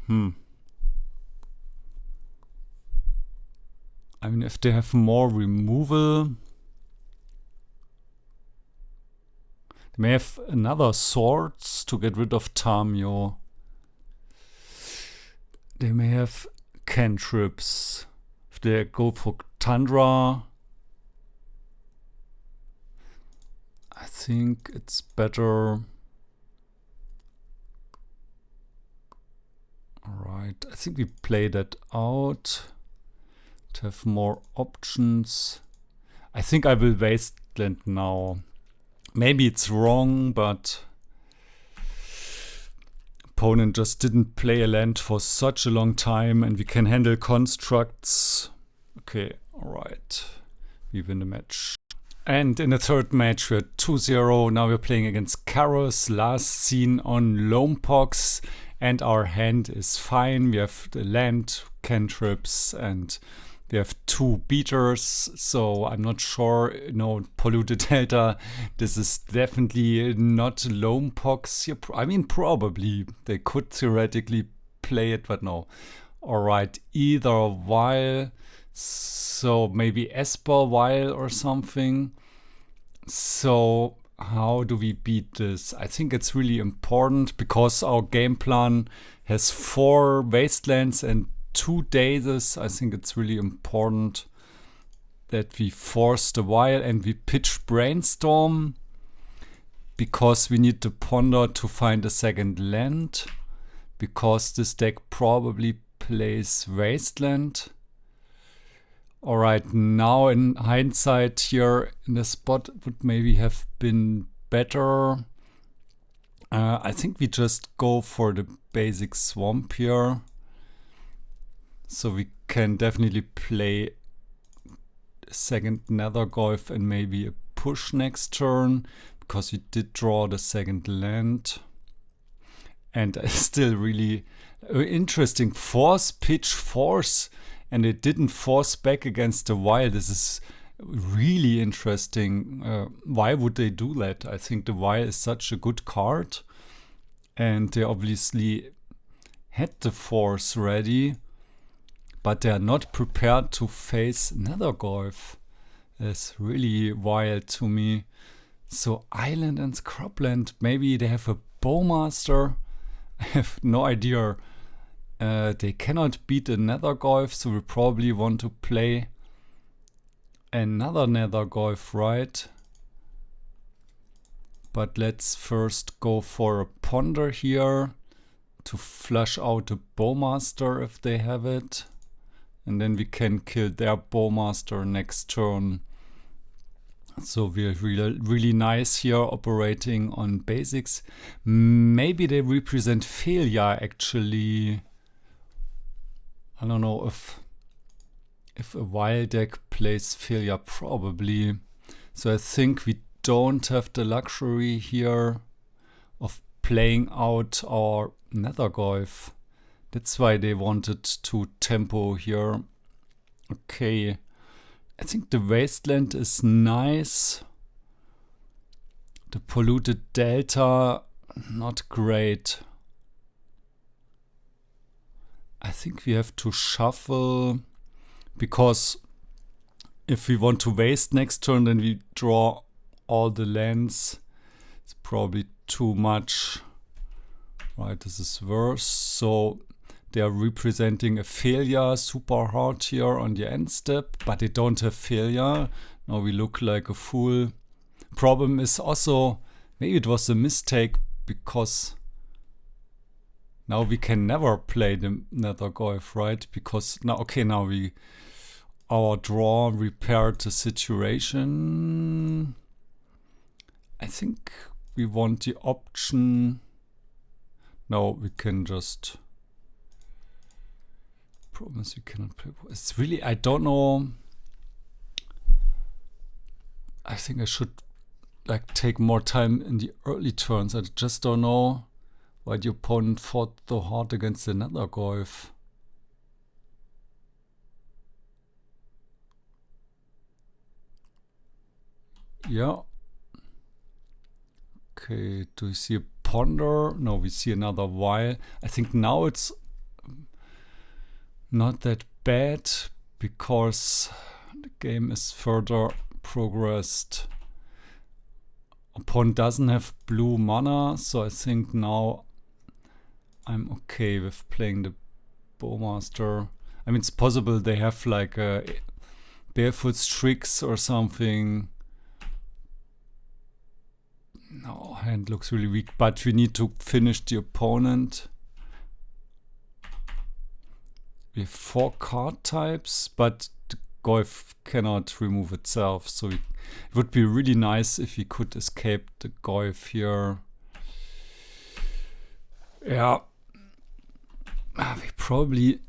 I mean, if they have more removal... They may have another swords to get rid of Tamiyo. They may have cantrips. If they go for Tundra, I think it's better. Alright, I think we play that out to have more options. I think I will Wasteland now. Maybe it's wrong, but opponent just didn't play a land for such a long time, and we can handle constructs. Okay, alright. We win the match. And in the third match we're 2-0. Now we're playing against Carroz, last seen on Loampox, and our hand is fine. We have the land, cantrips, and we have 2 beaters, so I'm not sure, Polluted Delta, this is definitely not Loampox. I mean, probably, they could theoretically play it, but no. Alright, either Vial, so maybe Esper Vial or something. So how do we beat this? I think it's really important, because our game plan has 4 Wastelands and 2 Dazes. I think it's really important that we force the Vial and we pitch Brainstorm, because we need the Ponder to find a second land, because this deck probably plays Wasteland. Alright, now in hindsight here in the spot would maybe have been better. I think we just go for the basic swamp here. So we can definitely play second Nethergoyf and maybe a push next turn, because we did draw the second land. And still really interesting force pitch force, and it didn't force back against the Vial. This is really interesting. Why would they do that? I think the Vial is such a good card, and they obviously had the force ready, but they are not prepared to face Nethergoyf. It's really wild to me. So island and scrubland, maybe they have a Bowmaster. I have no idea. They cannot beat a Nethergoyf, so we probably want to play another Nethergoyf, right? But let's first go for a Ponder here to flush out a Bowmaster if they have it. And then we can kill their Bowmaster next turn. So we're really nice here operating on basics. Maybe they represent failure actually. I don't know if a Vial deck plays failure, probably. So I think we don't have the luxury here of playing out our Nethergoyf. That's why they wanted to tempo here. Okay. I think the Wasteland is nice. The Polluted Delta, not great. I think we have to shuffle, because if we want to waste next turn, then we draw all the lands. It's probably too much. Right, this is worse. So they are representing a failure super hard here on the end step, but they don't have failure. Now we look like a fool. Problem is also, maybe it was a mistake, because now we can never play the Nethergoyf, right? Because now, okay, now our draw repaired the situation. I think we want the option. No, we can just. Promise we cannot play. It's really, I don't know. I think I should like take more time in the early turns. I just don't know why the opponent fought so hard against the Nethergoyf. Yeah. Okay, do you see a Ponder? No, we see another Vial. I think now it's not that bad, because the game is further progressed. Opponent doesn't have blue mana, so I think now I'm okay with playing the Bowmaster. I mean, it's possible they have like a Barefoot Strix or something. No, hand looks really weak, but we need to finish the opponent. We have 4 card types, but the Goyf cannot remove itself, so it would be really nice if we could escape the Goyf here. Yeah, we probably.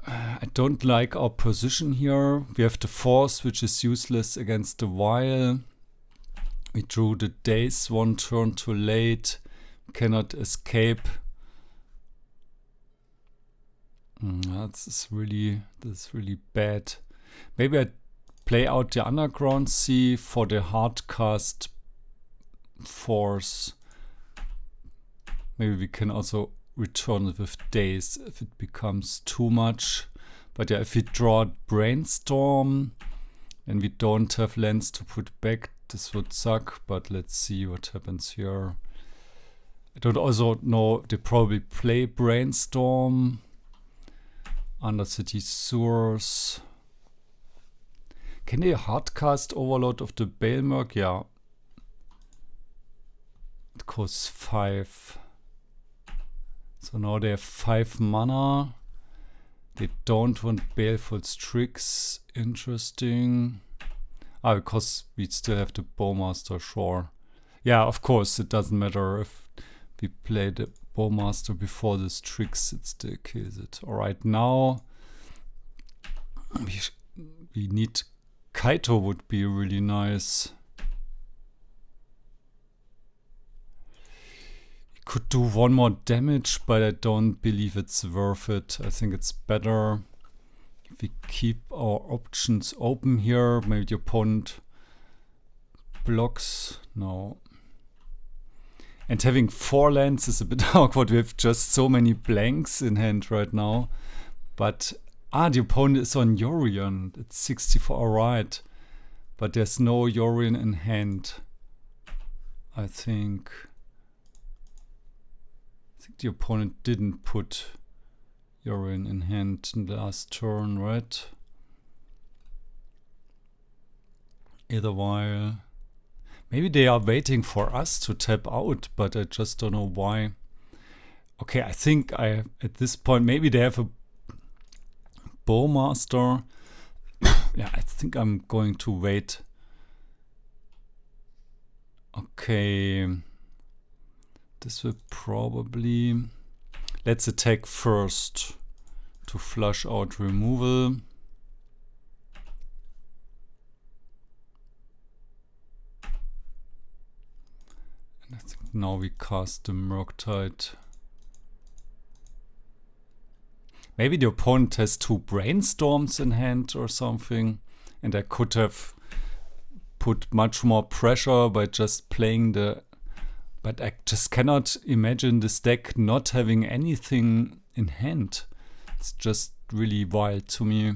I don't like our position here. We have the Force, which is useless against the Vial. We drew the Daze 1 turn too late. Cannot escape. This is really bad. Maybe I play out the Underground Sea for the hardcast Force. Maybe we can also return it with Daze if it becomes too much. But yeah, if we draw Brainstorm and we don't have lands to put back, this would suck. But let's see what happens here. I don't also know, they probably play Brainstorm. Undercity Sewers. Can they hardcast Overload of the Bailmerk? Yeah. It costs 5. So now they have 5 mana. They don't want Baleful Strix. Interesting. Ah, because we still have the Bowmaster, sure. Yeah, of course, it doesn't matter if we play the Bowmaster before the Strix, it still kills it. Alright, now we need Kaito would be really nice. Could do one more damage, but I don't believe it's worth it. I think it's better if we keep our options open here. Maybe the opponent blocks. No. And having 4 lands is a bit awkward. We have just so many blanks in hand right now. But, the opponent is on Yorion. It's 64, alright. But there's no Yorion in hand, I think. The opponent didn't put Yorion in hand in the last turn, right? Either while. Maybe they are waiting for us to tap out, but I just don't know why. Okay, I think at this point, maybe they have a Bowmaster. Yeah, I think I'm going to wait. Okay. This will probably... Let's attack first to flush out removal. And I think now we cast the Murktide. Maybe the opponent has 2 Brainstorms in hand or something. And I could have put much more pressure by just playing the... But I just cannot imagine this deck not having anything in hand. It's just really wild to me.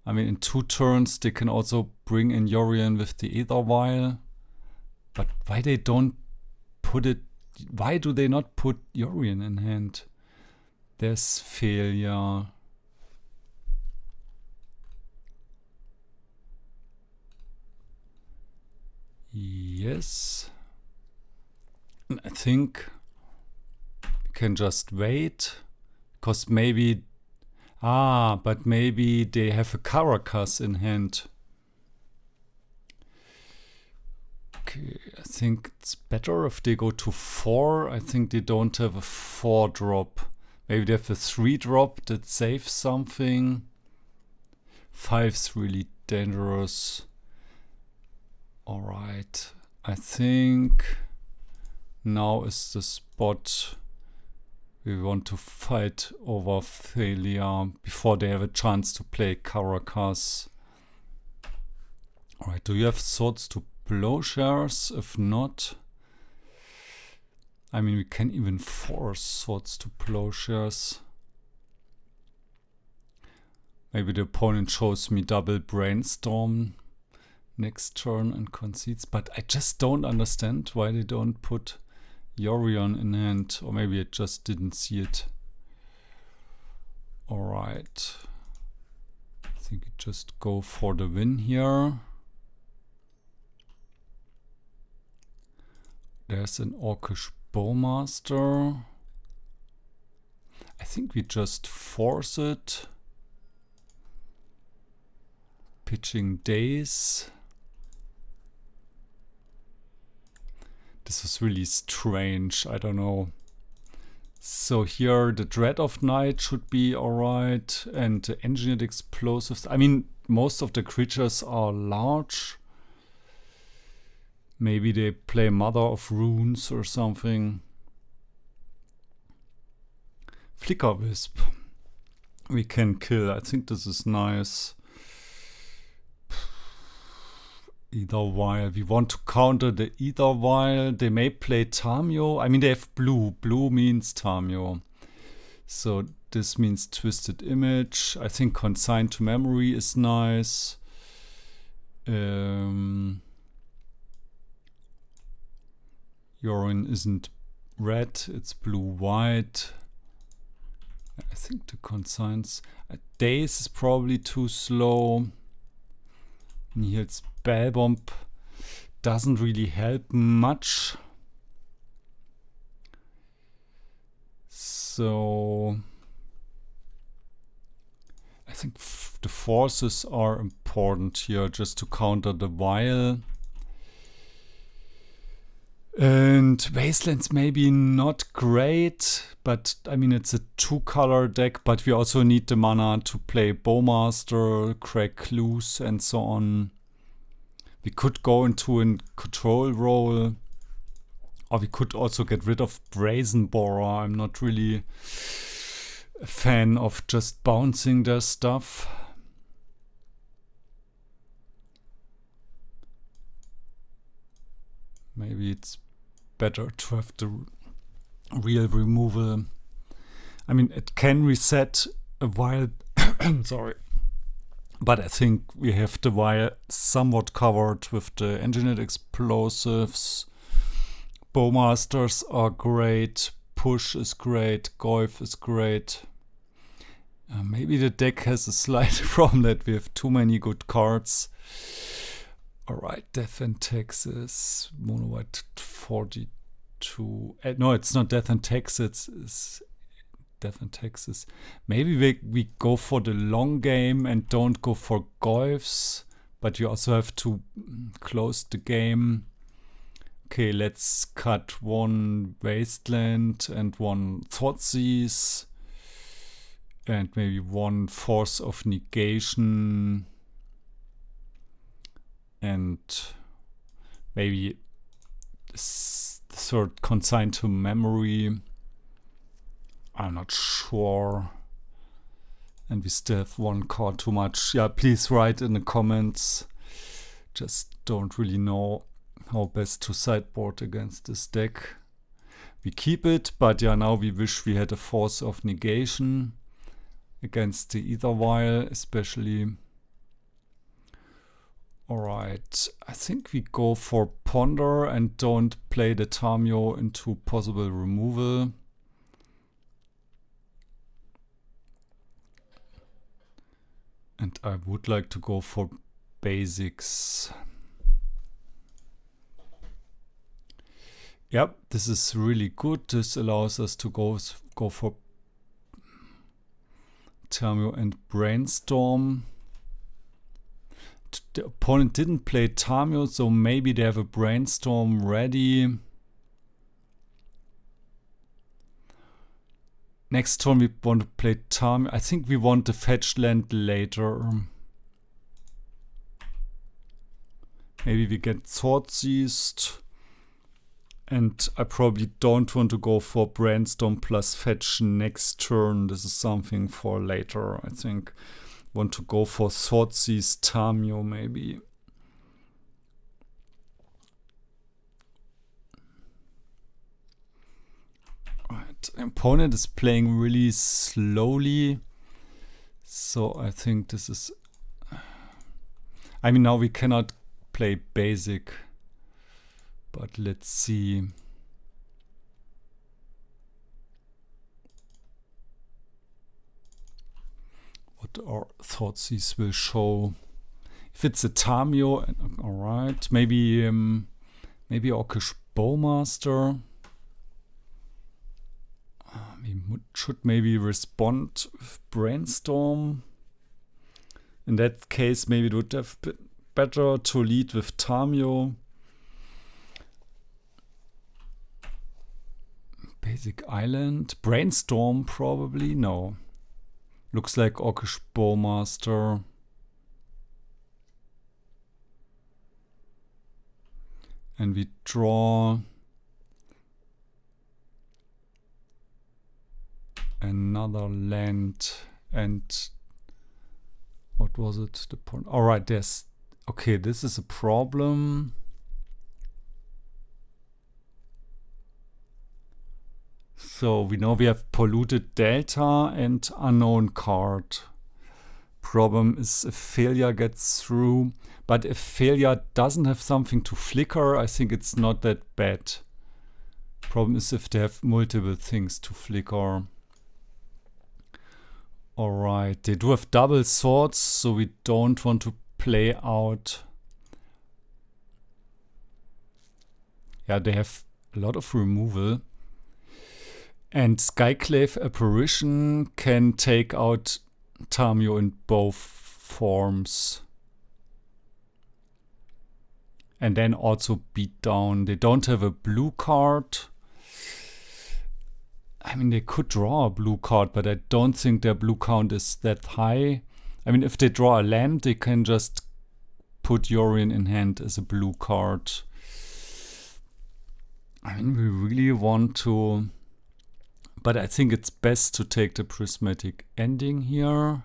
I mean, in 2 turns they can also bring in Yorion with the Aether Vial. But why they don't put it... Why do they not put Yorion in hand? There's failure. Yes. I think we can just wait, because maybe, but maybe they have a Carroz in hand. Okay, I think it's better if they go to 4. I think they don't have a 4 drop. Maybe they have a 3 drop that saves something. 5's really dangerous. Alright, I think now is the spot we want to fight over failure before they have a chance to play Carroz. Alright, do you have swords to plowshares? If not, I mean, we can even force swords to plowshares. Maybe the opponent shows me double Brainstorm next turn and concedes, but I just don't understand why they don't put Yorion in hand, or maybe I just didn't see it. Alright, I think we just go for the win here. There's an Orcish Bowmaster. I think we just force it. Pitching Daze. This is really strange, I don't know. So here the Dread of Night should be alright, and the Engineered Explosives. I mean, most of the creatures are large. Maybe they play Mother of Runes or something. Flicker Wisp. We can kill, I think this is nice. Aether Vial. We want to counter the Aether Vial. They may play Tamiyo. I mean, they have blue. Blue means Tamiyo. So this means Twisted Image. I think Consigned to Memory is nice. Yorion isn't red. It's blue-white. I think the consigns. Daze is probably too slow. Nihil Spellbomb doesn't really help much. So I think the forces are important here just to counter the Vial. And Wastelands maybe not great, but I mean it's a 2-color deck, but we also need the mana to play Bowmaster, Crack Loose and so on. We could go into a control role, or we could also get rid of Brazen Borrower. I'm not really a fan of just bouncing their stuff. Maybe it's better to have the real removal. I mean, it can reset a Vial, sorry. But I think we have the Vial somewhat covered with the Engineered Explosives. Bowmasters are great. Push is great. Goyf is great. Maybe the deck has a slight problem that we have too many good cards. Alright, Death and Taxes, Mono White 42. No, it's not Death and Taxes, it's Death and Taxes. Maybe we go for the long game and don't go for Goyfs, but you also have to close the game. Okay, let's cut one Wasteland and one Thoughtseize and maybe one Force of Negation. And maybe third Consigned to Memory. I'm not sure. And we still have one card too much. Yeah, please write in the comments. Just don't really know how best to sideboard against this deck. We keep it, but yeah, now we wish we had a Force of Negation against the Ether Vial, especially. Alright, I think we go for Ponder and don't play the Tamiyo into possible removal. And I would like to go for basics. Yep, this is really good. This allows us to go for Tamiyo and Brainstorm. The opponent didn't play Tamiyo, so maybe they have a Brainstorm ready. Next turn we want to play Tamiyo. I think we want the fetch land later. Maybe we get Thoughtseized. And I probably don't want to go for Brainstorm plus fetch next turn. This is something for later, I think. Want to go for Thoughtseize Tamiyo maybe. Right, opponent is playing really slowly, so I think this is. I mean, now we cannot play basic, but let's see. What our Thoughtseize will show. If it's a Tamiyo, alright. Maybe Orcish Bowmaster. We should maybe respond with Brainstorm. In that case, maybe it would have been better to lead with Tamiyo. Basic Island. Brainstorm probably? No. Looks like Orcish Bowmaster. And we draw another land. And what was it? The point. Alright, there's. Okay, this is a problem. So we know we have Polluted Delta and Unknown card. Problem is if failure gets through. But if failure doesn't have something to flicker, I think it's not that bad. Problem is if they have multiple things to flicker. Alright, they do have double swords, so we don't want to play out. Yeah, they have a lot of removal. And Skyclave Apparition can take out Tamiyo in both forms. And then also beat down. They don't have a blue card. I mean, they could draw a blue card, but I don't think their blue count is that high. I mean, if they draw a land, they can just put Yorion in hand as a blue card. I mean, we really want to... But I think it's best to take the Prismatic Ending here.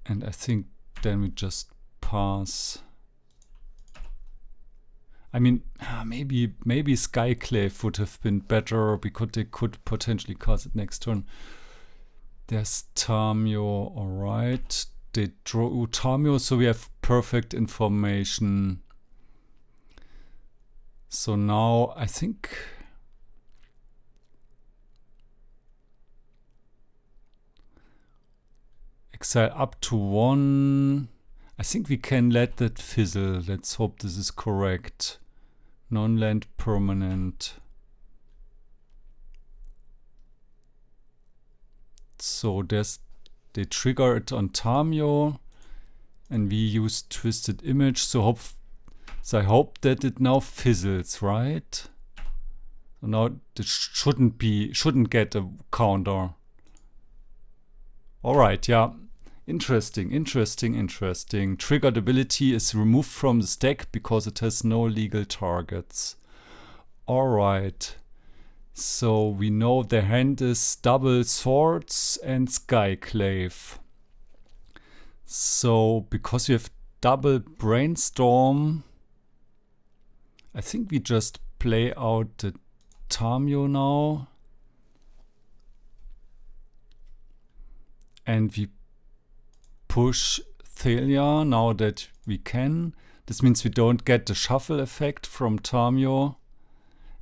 And I think then we just pass. I mean, maybe Skyclave would have been better because they could potentially cast it next turn. There's Tamiyo, alright. They draw Tamiyo, so we have perfect information. So now I think exile up to 1. I think we can let that fizzle. Let's hope this is correct. Non-land permanent. So they trigger it on Tamiyo, and we use Twisted Image. So I hope that it now fizzles, right? So now it shouldn't get a counter. All right, yeah. Interesting. Triggered ability is removed from the stack because it has no legal targets. Alright. So we know their hand is double swords and Skyclave. So because we have double Brainstorm, I think we just play out the Tamiyo now. And we push Thalia now that we can. This means we don't get the shuffle effect from Tamiyo.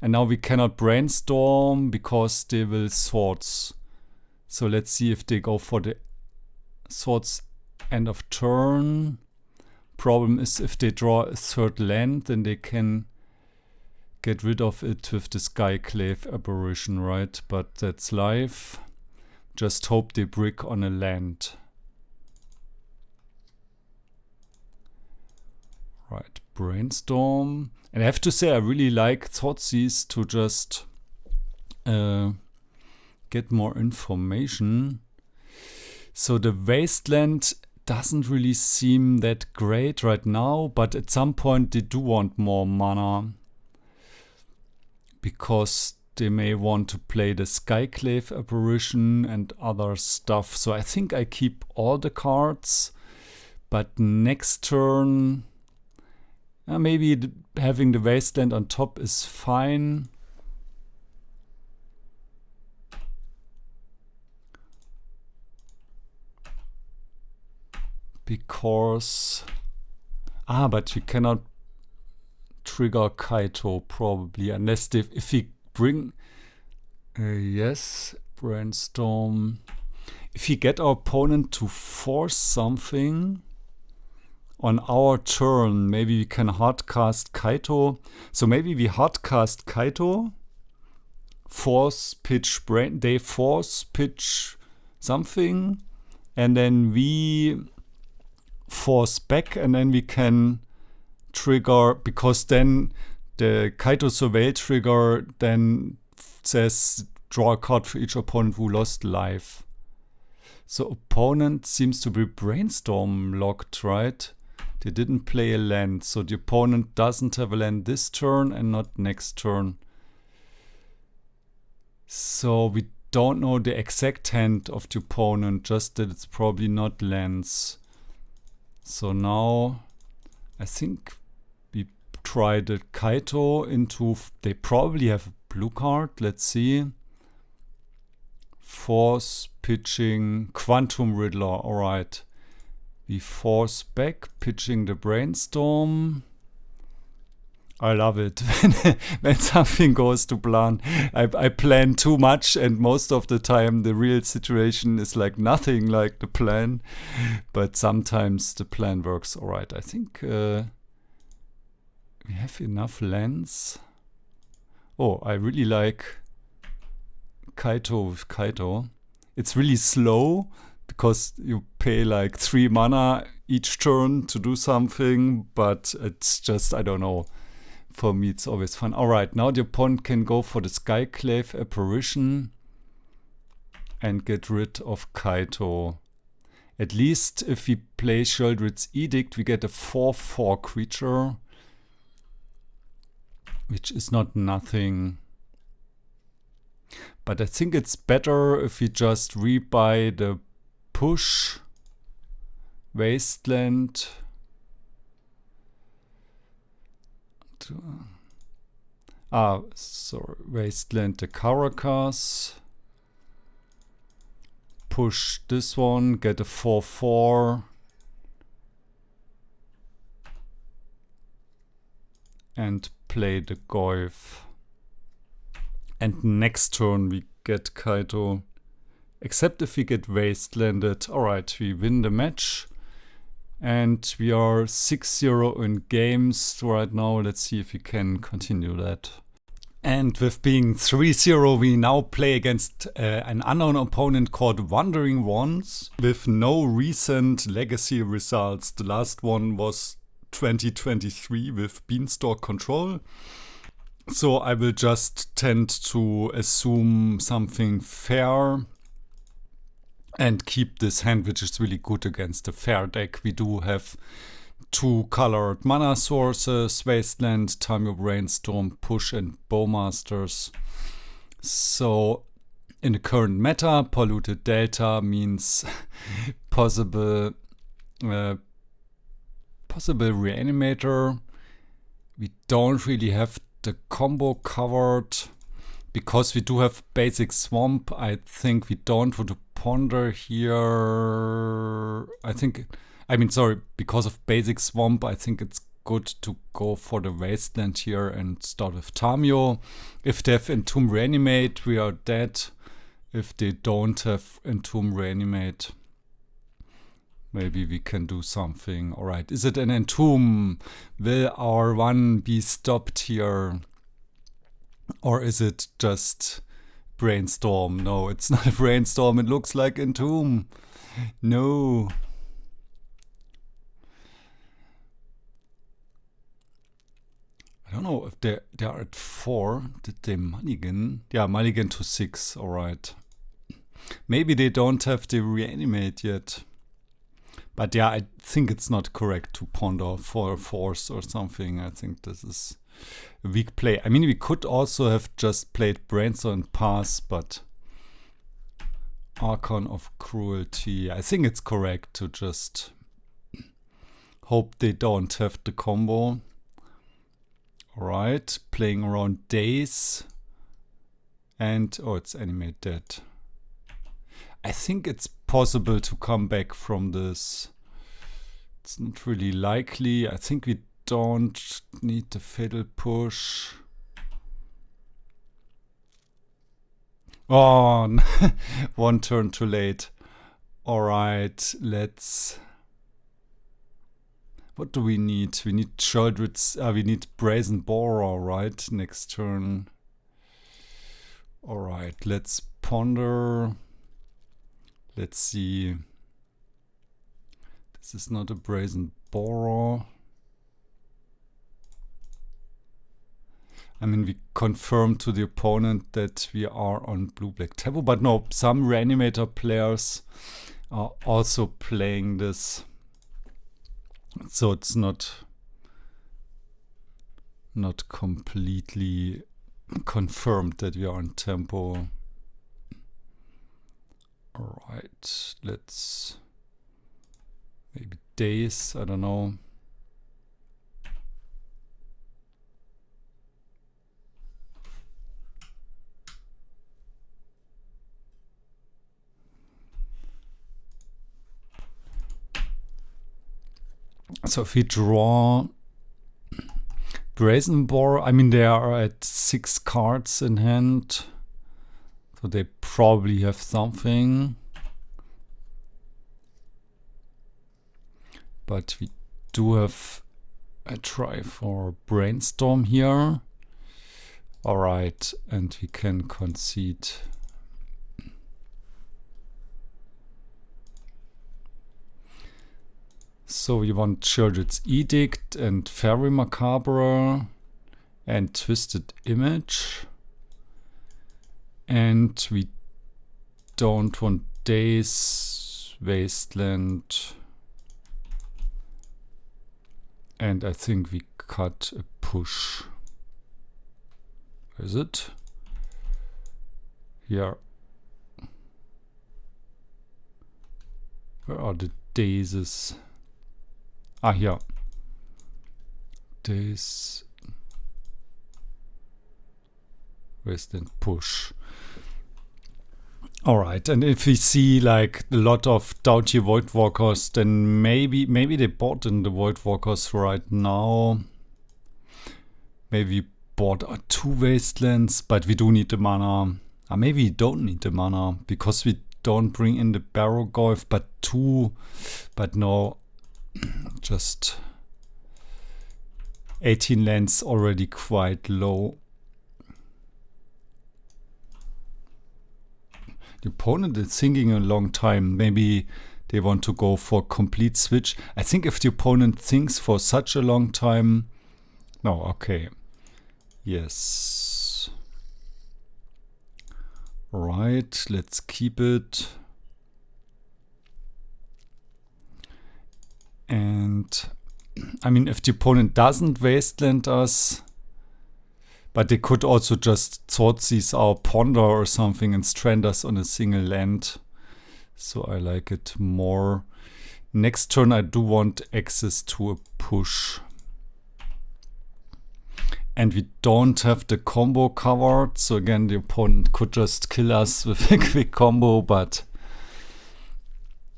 And now we cannot Brainstorm because they will swords. So let's see if they go for the swords end of turn. Problem is if they draw a third land, then they can get rid of it with the Skyclave Aberration, right? But that's life. Just hope they brick on a land. Right, Brainstorm. And I have to say I really like Thoughtseize to just get more information. So the Wasteland doesn't really seem that great right now, but at some point they do want more mana. Because they may want to play the Skyclave Apparition and other stuff. So I think I keep all the cards. But next turn... maybe having the Wasteland on top is fine. Because... but we cannot trigger Kaito probably. Unless if we bring... yes, Brainstorm. If we get our opponent to force something... on our turn, maybe we can hardcast Kaito. So maybe we hardcast Kaito, force pitch they force pitch something, and then we force back, and then we can trigger, because then the Kaito Survey trigger then says draw a card for each opponent who lost life. So opponent seems to be Brainstorm locked, right? They didn't play a land, so the opponent doesn't have a land this turn and not next turn. So we don't know the exact hand of the opponent, just that it's probably not lands. So now I think we try the Kaito into... They probably have a blue card, let's see. Force, pitching, Quantum Riddler, alright. We force back, pitching the Brainstorm. I love it when something goes to plan. I plan too much, and most of the time the real situation is like nothing like the plan. But sometimes the plan works alright. I think we have enough lands. Oh, I really like Kaito with Kaito. It's really slow because you pay like 3 mana each turn to do something, but it's just, I don't know. For me, it's always fun. Alright, now the opponent can go for the Skyclave Apparition and get rid of Kaito. At least if we play Sheoldred's Edict, we get a 4/4 creature, which is not nothing. But I think it's better if we just rebuy the push Wasteland. Sorry, Wasteland the Carroz. Push this one, get a 4/4. And play the Goyf. And next turn we get Kaito. Except if we get Wastelanded. Alright, we win the match. And we are 6-0 in games right now. Let's see if we can continue that. And with being 3-0, we now play against an unknown opponent called WanderingOnes with no recent legacy results. The last one was 2023 with Beanstalk Control. So I will just tend to assume something fair and keep this hand, which is really good against the fair deck. We do have 2 colored mana sources, Wasteland, Tamiyo, Brainstorm, Push, and Bowmasters. So in the current meta, Polluted Delta means possible Reanimator. We don't really have the combo covered because we do have basic Swamp. I think we don't want to ponder here. Because of basic Swamp, I think it's good to go for the Wasteland here and start with Tamiyo. If they have Entomb Reanimate, we are dead. If they don't have Entomb Reanimate, maybe we can do something. Alright, is it an Entomb? Will our one be stopped here? Or is it just Brainstorm? No, it's not a Brainstorm. It looks like Entomb. No. I don't know if they are at 4. Did they mulligan? Yeah, mulligan to 6. Alright. Maybe they don't have the Reanimate yet. But yeah, I think it's not correct to ponder for a Force or something. I think this is a weak play. I mean, we could also have just played Brainstorm and pass, but Archon of Cruelty. I think it's correct to just hope they don't have the combo. Alright, playing around Daze. And, oh, it's Animate Dead. I think it's possible to come back from this. It's not really likely. I think we don't need the Fatal Push. Oh, 1 turn too late. Alright, let's... What do we need? We need Sheoldred's... we need Brazen Borrower, right? Next turn. Alright, let's ponder... Let's see. This is not a Brazen Borrower. I mean, we confirmed to the opponent that we are on blue-black tempo, but no, some Reanimator players are also playing this. So it's not completely confirmed that we are on tempo. Alright, let's maybe Daze, I don't know. So if we draw Brazen Borrower, I mean they are at 6 cards in hand. So they probably have something. But we do have a try for Brainstorm here. Alright, and we can concede So we want Sheldred's Edict and Fairy Macabre and Twisted Image. And we don't want Daze, Wasteland. And I think we cut a push. Is it? Here. Where are the Dazes? Ah, here. Daze. Wasteland push. Alright, and if we see like a lot of doughty Voidwalkers, then maybe they bought in the Voidwalkers right now. Maybe bought 2 Wastelands, but we do need the mana. Maybe we don't need the mana because we don't bring in the Barrowgoyf, but 2. But no, just 18 lands already quite low. The opponent is thinking a long time. Maybe they want to go for complete switch. I think if the opponent thinks for such a long time... No, okay. Yes. Right, let's keep it. And I mean, if the opponent doesn't wasteland us... But they could also just Thoughtseize our Ponder or something and strand us on a single land. So I like it more. Next turn I do want access to a push. And we don't have the combo covered. So again, the opponent could just kill us with a quick combo. But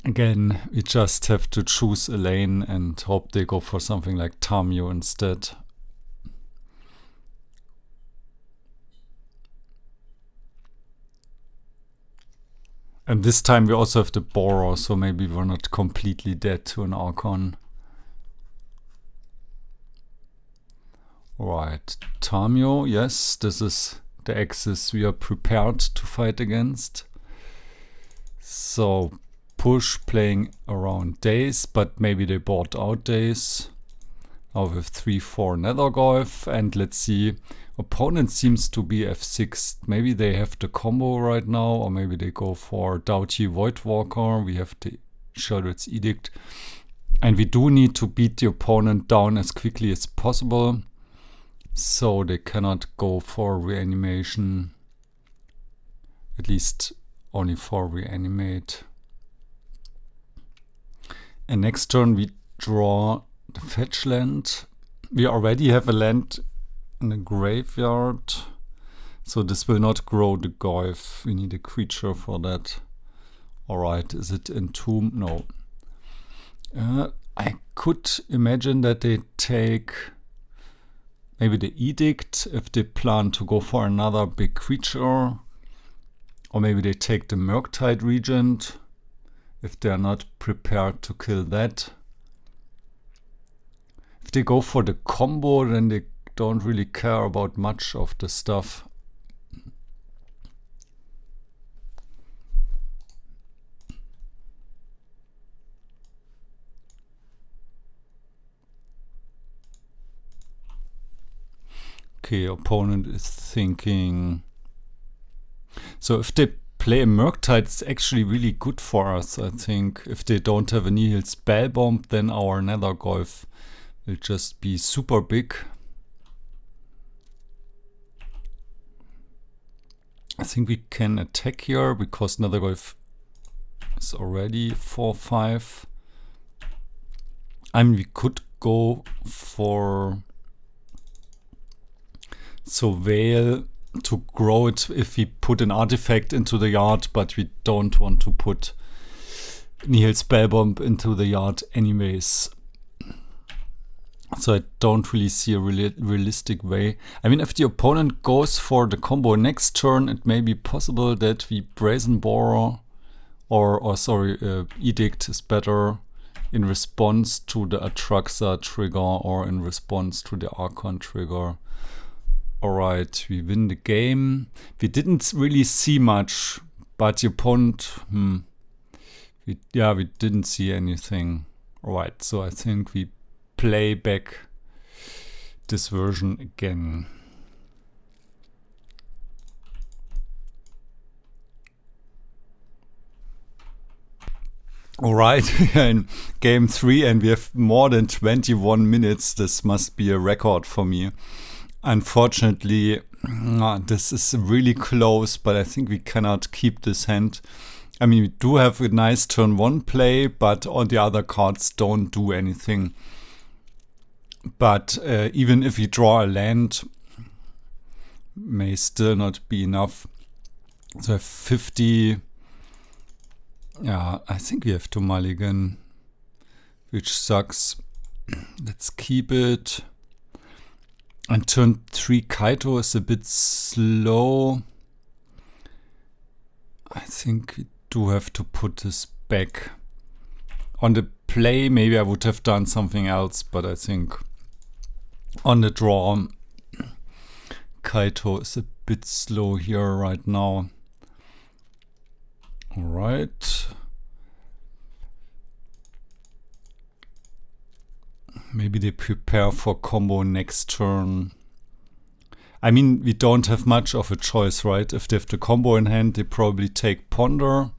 again, we just have to choose a lane and hope they go for something like Tamiyo instead. And this time we also have the Borrower, so maybe we're not completely dead to an Archon. Right, Tamiyo, yes, this is the axis we are prepared to fight against. So push playing around Daze, but maybe they bought out Daze. Now we have 3-4 Nethergoyf, and let's see. Opponent seems to be F6. Maybe they have the combo right now, or maybe they go for doughty Voidwalker. We have the Sheldred's Edict. And we do need to beat the opponent down as quickly as possible. So they cannot go for reanimation. At least only for reanimate. And next turn we draw the fetch land. We already have a land in the graveyard, so this will not grow the Goyf. We need a creature for that. Alright, is it Entomb? No. I could imagine that they take maybe the Edict if they plan to go for another big creature, or maybe they take the Murktide Regent if they are not prepared to kill that. If they go for the combo, then they don't really care about much of the stuff. Okay, opponent is thinking. So if they play a Murktide, it's actually really good for us, I think. If they don't have a Nihil Spellbomb, then our Nethergoyf will just be super big. I think we can attack here because Nethergoyf is already 4-5. I mean, we could go for Vial to grow it if we put an artifact into the yard, but we don't want to put Nihil Spellbomb into the yard anyways. So I don't really see a realistic way. I mean, if the opponent goes for the combo next turn, it may be possible that we Brazen Borrower or Edict is better in response to the Atraxa trigger or in response to the Archon trigger. Alright, we win the game. We didn't really see much, but the opponent, we didn't see anything. Alright, so I think we play back this version again. Alright, we are in game 3 and we have more than 21 minutes. This must be a record for me. Unfortunately, this is really close, but I think we cannot keep this hand. I mean, we do have a nice turn 1 play, but all the other cards don't do anything. But even if we draw a land, may still not be enough. So 50... Yeah, I think we have to mulligan, which sucks. Let's keep it. And turn 3 Kaito is a bit slow. I think we do have to put this back. On the play, maybe I would have done something else, but I think on the draw, Kaito is a bit slow here right now. Alright. Maybe they prepare for combo next turn. I mean, we don't have much of a choice, right? If they have the combo in hand, they probably take Ponder.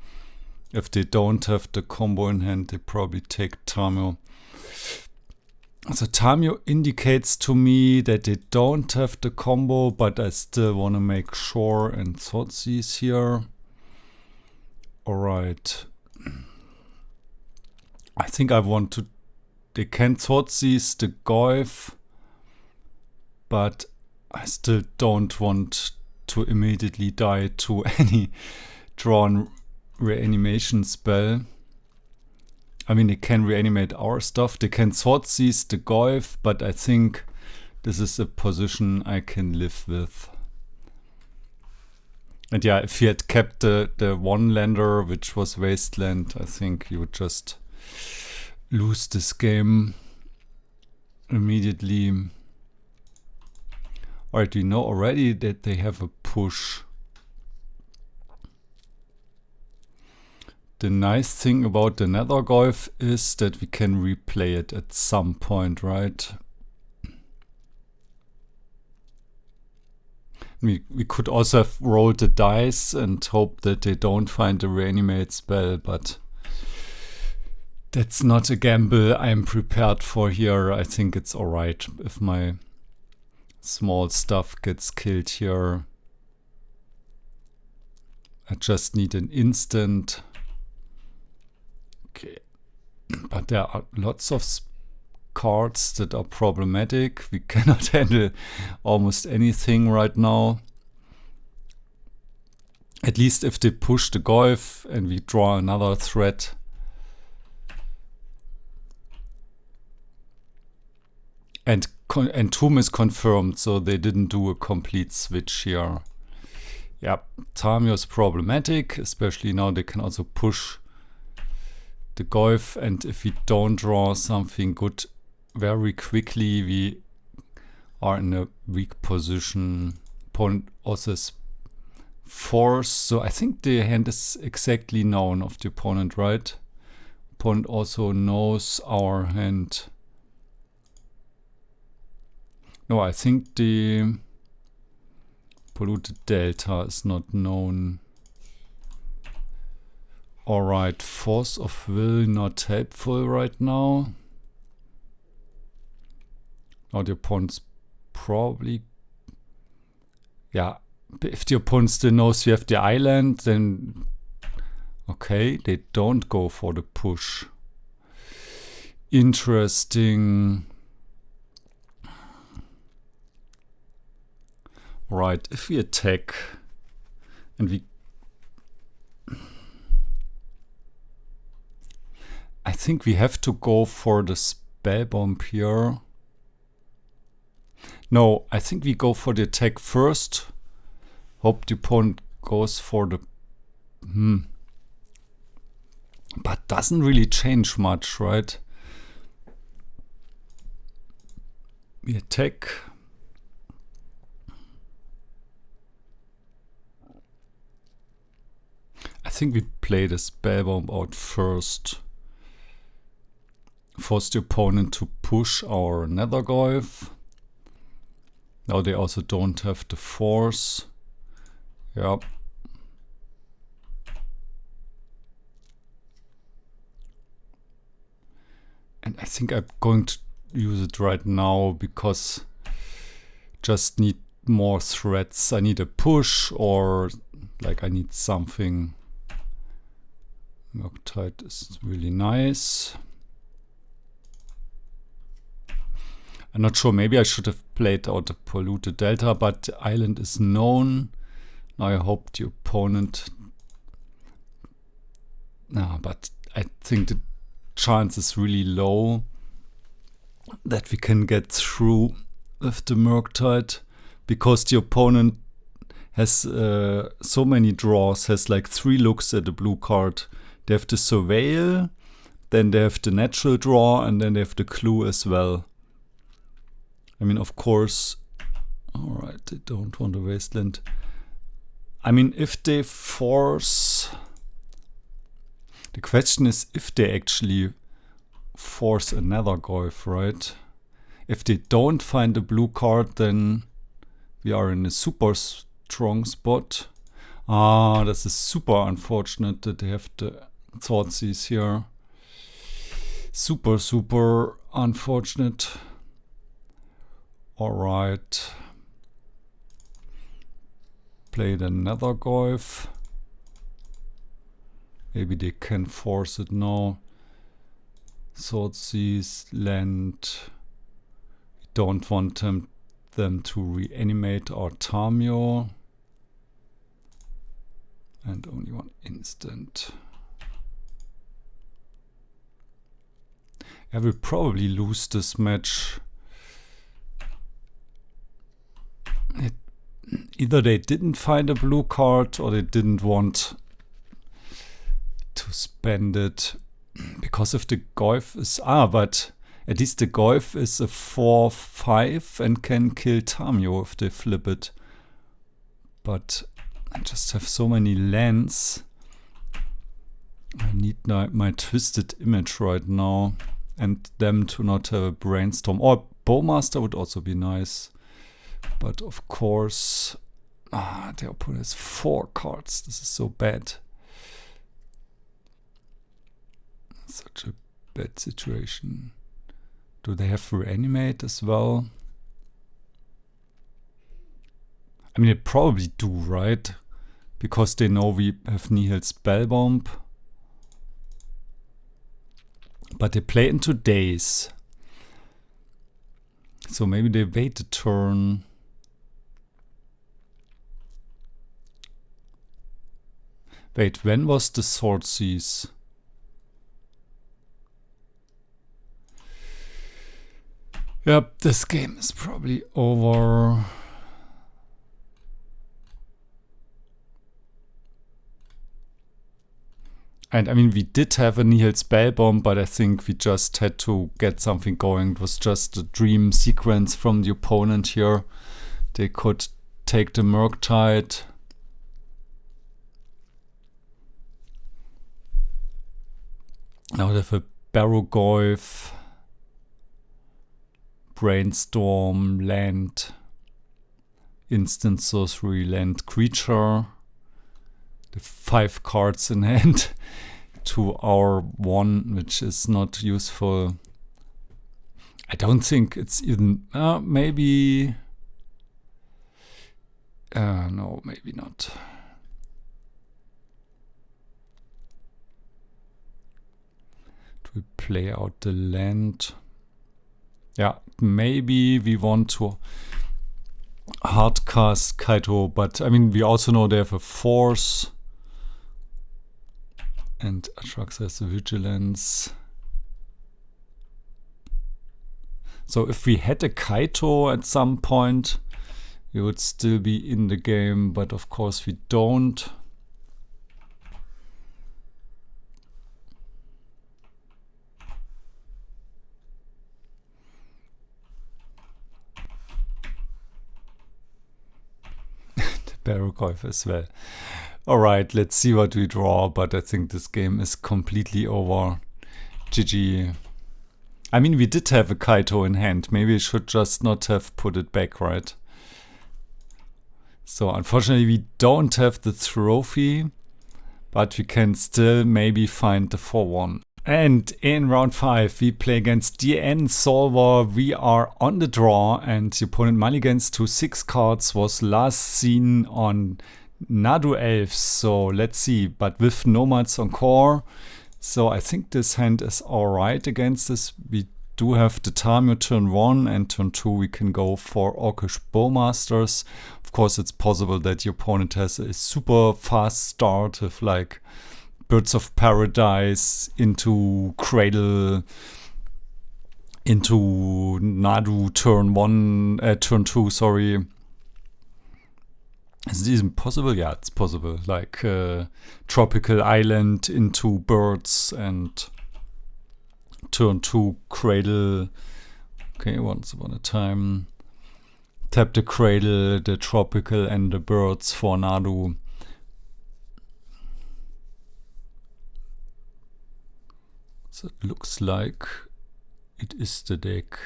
If they don't have the combo in hand, they probably take Tamiyo. So Tamiyo indicates to me that they don't have the combo, but I still want to make sure, and Thoughtseize here. Alright. I think I want to... They can Thoughtseize the Goyf, but I still don't want to immediately die to any drawn reanimation spell. I mean, they can reanimate our stuff. They can Thoughtseize the Goyf, but I think this is a position I can live with. And yeah, if he had kept the one lander, which was Wasteland, I think he would just lose this game immediately. Alright, we know already that they have a push. The nice thing about the Nethergoyf is that we can replay it at some point, right? We could also have rolled the dice and hope that they don't find a reanimate spell, but that's not a gamble I'm prepared for here. I think it's alright if my small stuff gets killed here. I just need an instant. Okay, but there are lots of cards that are problematic. We cannot handle almost anything right now. At least if they push the Goyf and we draw another threat. And Tomb is confirmed, so they didn't do a complete switch here. Yeah, Tamiyo is problematic, especially now they can also push the Goyf, and if we don't draw something good very quickly, we are in a weak position. Opponent also has Force, so I think the hand is exactly known of the opponent, right? Opponent also knows our hand. No, I think the Polluted Delta is not known. Alright, Force of Will not helpful right now. Now the opponent's probably... Yeah, if the opponent still knows we have the island, then... Okay, they don't go for the push. Interesting. Right, if we attack and we... I think we have to go for the Spellbomb here. No, I think we go for the attack first. Hope the opponent goes for the... But doesn't really change much, right? We attack. I think we play the Spellbomb out first. Force the opponent to push our Nethergoyf. Now they also don't have the force. Yeah. And I think I'm going to use it right now because just need more threats. I need a push, or like I need something. Murktide is really nice. I'm not sure, maybe I should have played out the Polluted Delta, but the island is known. Now I hope the opponent... No, but I think the chance is really low that we can get through with the Murktide, because the opponent has so many draws, has like 3 looks at the blue card. They have the Surveil, then they have the natural draw, and then they have the clue as well. I mean, of course, alright, they don't want a wasteland. I mean, if they force... The question is if they actually force another Nethergoyf, right? If they don't find a blue card, then we are in a super strong spot. Ah, this is super unfortunate that they have the Thoughtseize here. Super, super unfortunate. Alright. Play the Nethergoyf. Maybe they can force it now. Thoughtseize, land. We don't want them to reanimate our Tamiyo. And only 1 instant. I will probably lose this match. Either they didn't find a blue card or they didn't want to spend it. Because if the Goyf is... but at least the Goyf is a 4/5 and can kill Tamiyo if they flip it. But I just have so many lands. I need my Twisted Image right now. And them to not have a Brainstorm. Or Bowmaster would also be nice. But of course... their opponent has 4 cards. This is so bad. Such a bad situation. Do they have Reanimate as well? I mean, they probably do, right? Because they know we have Nihil Spellbomb. But they play into Daze. So maybe they wait a turn. Wait, when was the Thoughtseize? Yep, this game is probably over. And I mean, we did have a Nihil Spellbomb, but I think we just had to get something going. It was just a dream sequence from the opponent here. They could take the Murktide. Now they have a Barrowgoyf, Brainstorm, land, instant sorcery, land creature. The 5 cards in hand to our 1, which is not useful. I don't think it's even... maybe... no, maybe not. Do we play out the land? Yeah, maybe we want to hardcast Kaito, but I mean, we also know they have a force. And Atrax has a vigilance. So if we had a Kaito at some point, we would still be in the game, but of course we don't. Barrowgoyf as well. Alright, let's see what we draw, but I think this game is completely over. GG. I mean, we did have a Kaito in hand. Maybe we should just not have put it back, right? So unfortunately we don't have the trophy, but we can still maybe find the 4-1. And in round 5 we play against DNSolver. We are on the draw and the opponent mulligans to 6 cards, was last seen on Nadu Elves. So let's see, but with nomads on core. So I think this hand is alright against this. We do have the Tamiyo turn 1 and turn 2 we can go for Orcish Bowmasters. Of course it's possible that the opponent has a super fast start with like Birds of Paradise into Cradle, into Nadu turn 2, sorry. Is it even possible? Yeah, it's possible. Like Tropical Island into Birds and turn 2 Cradle. Okay, once upon a time. Tap the Cradle, the Tropical and the Birds for Nadu. So it looks like it is the deck.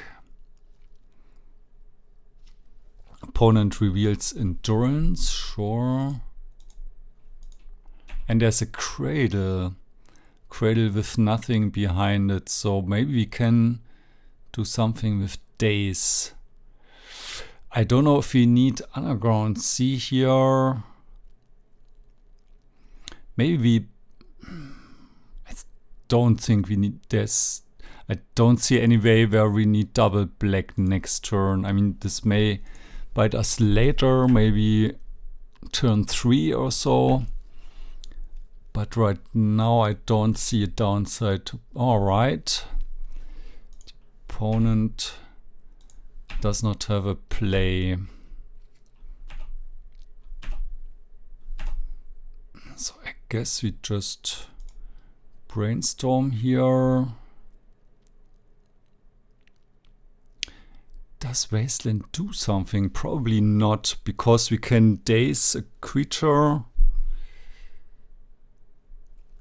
Opponent reveals Endurance, sure. And there's a Cradle. Cradle with nothing behind it, so maybe we can do something with Daze. I don't know if we need Underground Sea here. Maybe we... I don't think we need this. I don't see any way where we need double black next turn. I mean, this may bite us later, maybe turn 3 or so. But right now I don't see a downside. Alright. The opponent does not have a play. So I guess we just brainstorm here. Does Wasteland do something? Probably not, because we can daze a creature.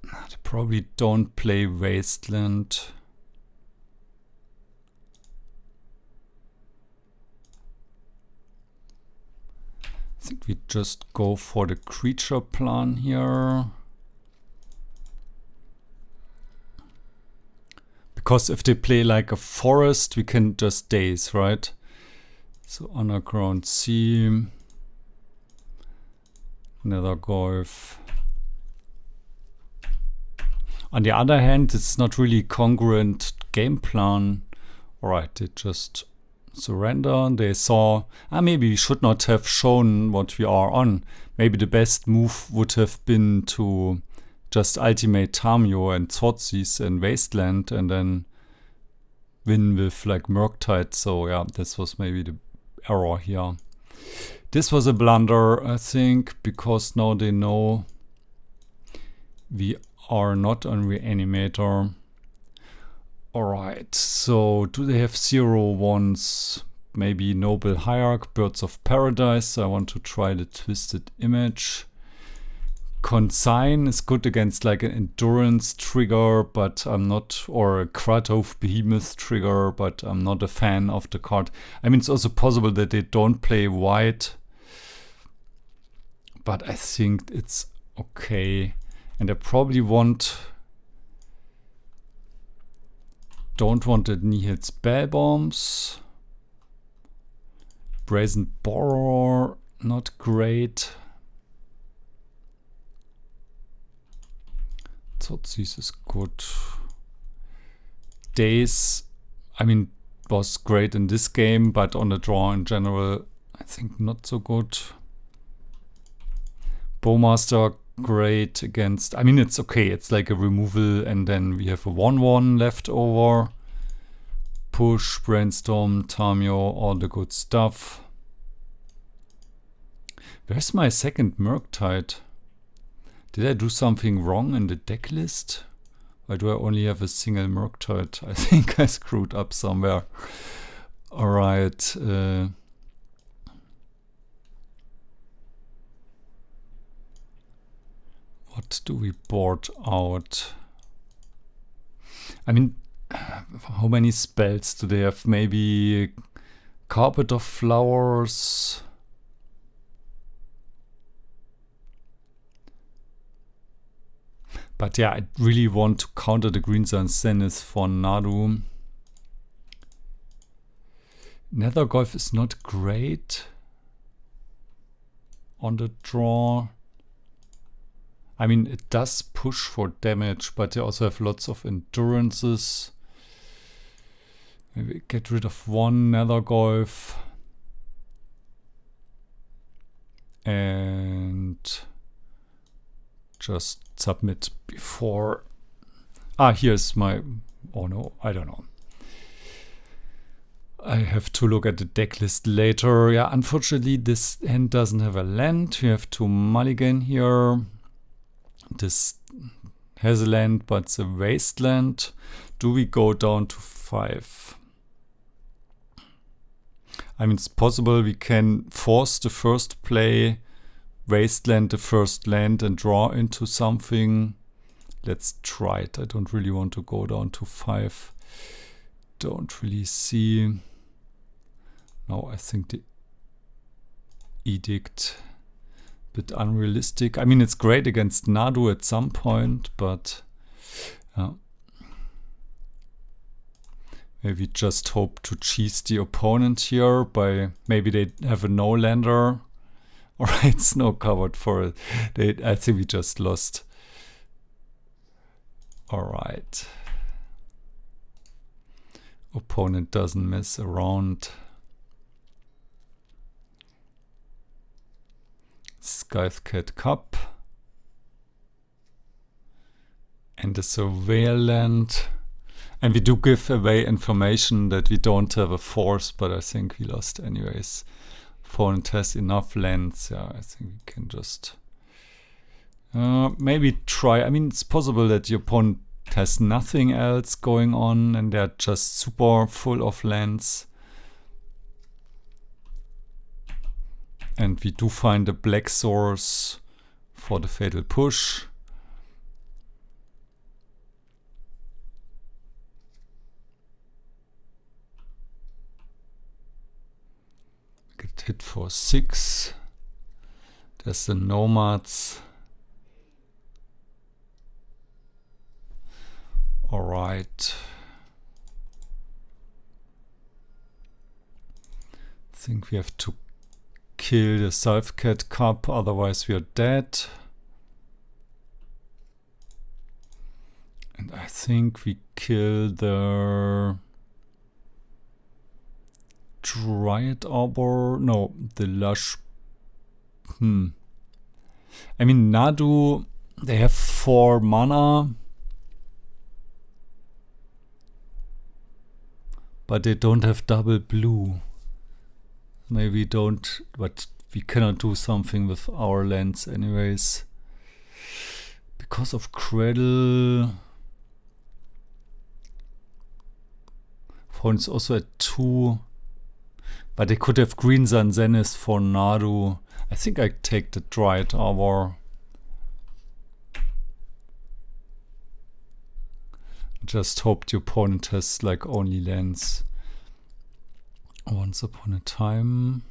They probably don't play Wasteland. I think we just go for the creature plan here. Because if they play like a forest, we can just daze, right? So Underground Sea, Nethergoyf. On the other hand, it's not really congruent game plan. Alright, they just surrender. They saw, maybe we should not have shown what we are on. Maybe the best move would have been to just ultimate Tamiyo and Thoughtseize and Wasteland and then win with like Murktide. So yeah, this was maybe the error here. This was a blunder, I think, because now they know we are not on Reanimator. Alright, so do they have 0/1s? Maybe Noble Hierarch, Birds of Paradise. I want to try the Twisted Image. Consign is good against like an Endurance trigger, but I'm not, or a Kratos Behemoth trigger, but I'm not a fan of the card. I mean, it's also possible that they don't play white, but I think it's okay. And I probably don't want the Nihil Spellbombs. Brazen Borrower, not great. Thoughtseize is good. Daze, I mean, was great in this game, but on the draw in general, I think not so good. Bowmaster, great against, I mean, it's okay. It's like a removal, and then we have a 1/1 left over. Push, Brainstorm, Tamiyo, all the good stuff. Where's my second Murktide? Did I do something wrong in the deck list? Why do I only have a single Murktide? I think I screwed up somewhere. Alright. What do we board out? I mean, How many spells do they have? Maybe Carpet of Flowers. But yeah, I really want to counter the Green Sun Zenith for Nadu. Nethergoyf is not great on the draw. I mean, it does push for damage, but they also have lots of endurances. Maybe get rid of one Nethergoyf. And just submit before. Here's my. Oh no, I don't know. I have to look at the deck list later. Yeah, unfortunately, this hand doesn't have a land. We have to mulligan here. This has a land, but it's a wasteland. Do we go down to 5? I mean, it's possible we can force the first play, wasteland the first land and draw into something. Let's try it. I don't really want to go down to 5. Don't really see. No, I think the edict a bit unrealistic. I mean, it's great against Nadu at some point, but maybe just hope to cheese the opponent here by maybe they have a no-lander. Alright, snow covered for it. I think we just lost. Alright. Opponent doesn't mess around. Scythecat Cup. And the Surveil land. And we do give away information that we don't have a force, but I think we lost anyways. Opponent has enough lands. Yeah, I think we can just maybe try. I mean, it's possible that the opponent has nothing else going on and they're just super full of lands. And we do find a black source for the fatal push. Get hit for 6. There's the nomads. Alright. I think we have to kill the Scythecat Cup, otherwise we are dead. And I think we kill the Dryad Arbor. No, the Lush. I mean, Nadu, they have 4 mana. But they don't have double blue. Maybe don't, but we cannot do something with our lands anyways. Because of Cradle. Opponent's also at 2. But they could have Green Sun Zenith for Nadu. I think I take the Dryad Arbor. Just hope the opponent has like only lands. Once upon a time.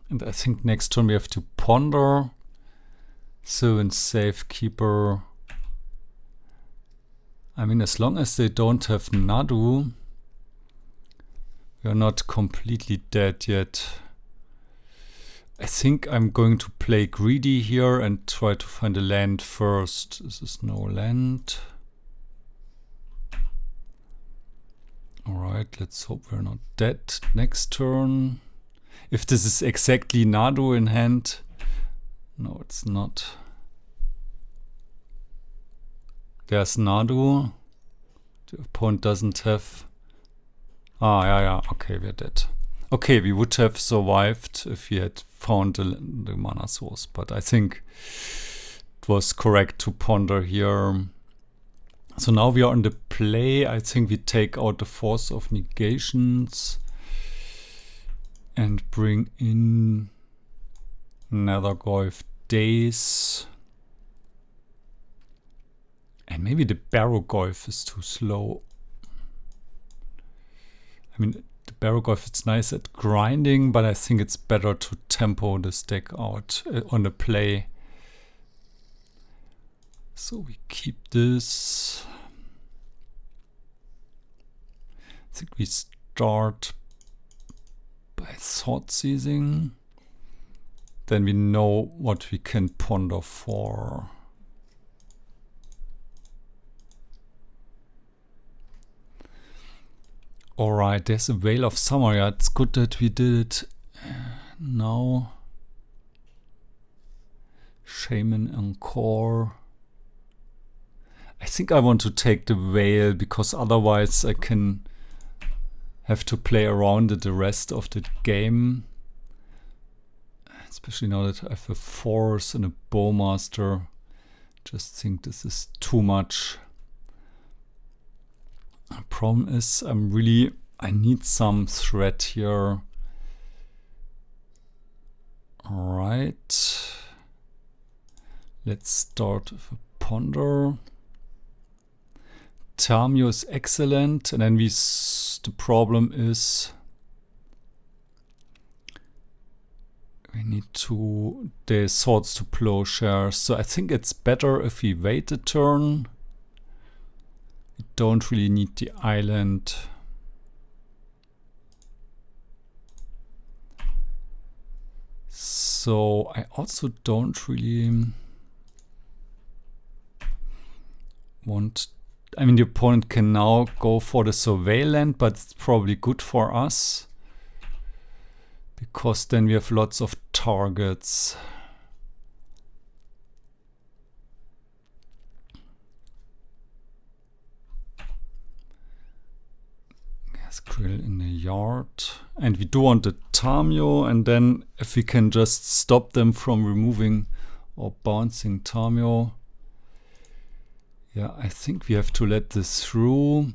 And I think next turn we have to ponder. Sylvan Safekeeper. I mean, as long as they don't have Nadu, we are not completely dead yet. I think I'm going to play greedy here and try to find a land first. This is no land. Alright, let's hope we're not dead next turn. If this is exactly Nadu in hand. No, it's not. There's Nadu. The opponent doesn't have. Yeah, okay, we're dead. Okay, we would have survived if we had found the mana source, but I think it was correct to ponder here. So now we are on the play. I think we take out the Force of Negations and bring in Nethergoyf, Daze, And maybe the Barrowgoyf is too slow. I mean, the Barrowgoyf is nice at grinding, but I think it's better to tempo this deck out on the play. So we keep this. I think we start by thought seizing. Then we know what we can ponder for. Alright, there's a Veil of Summer. Yeah, it's good that we did it now. Shaman Encore. I think I want to take the Veil because otherwise I can have to play around it the rest of the game. Especially now that I have a Force and a Bowmaster. Just think this is too much. The problem is I need some threat here. Alright. Let's start with a Ponder. Tamiyo is excellent, and then the problem is we need the Swords to Plowshares. So I think it's better if we wait a turn. We don't really need the island. So I also don't really want. I mean, the opponent can now go for the Surveil land, but it's probably good for us because then we have lots of targets. Gas Grill in the yard. And we do want the Tamiyo, and then if we can just stop them from removing or bouncing Tamiyo. Yeah, I think we have to let this through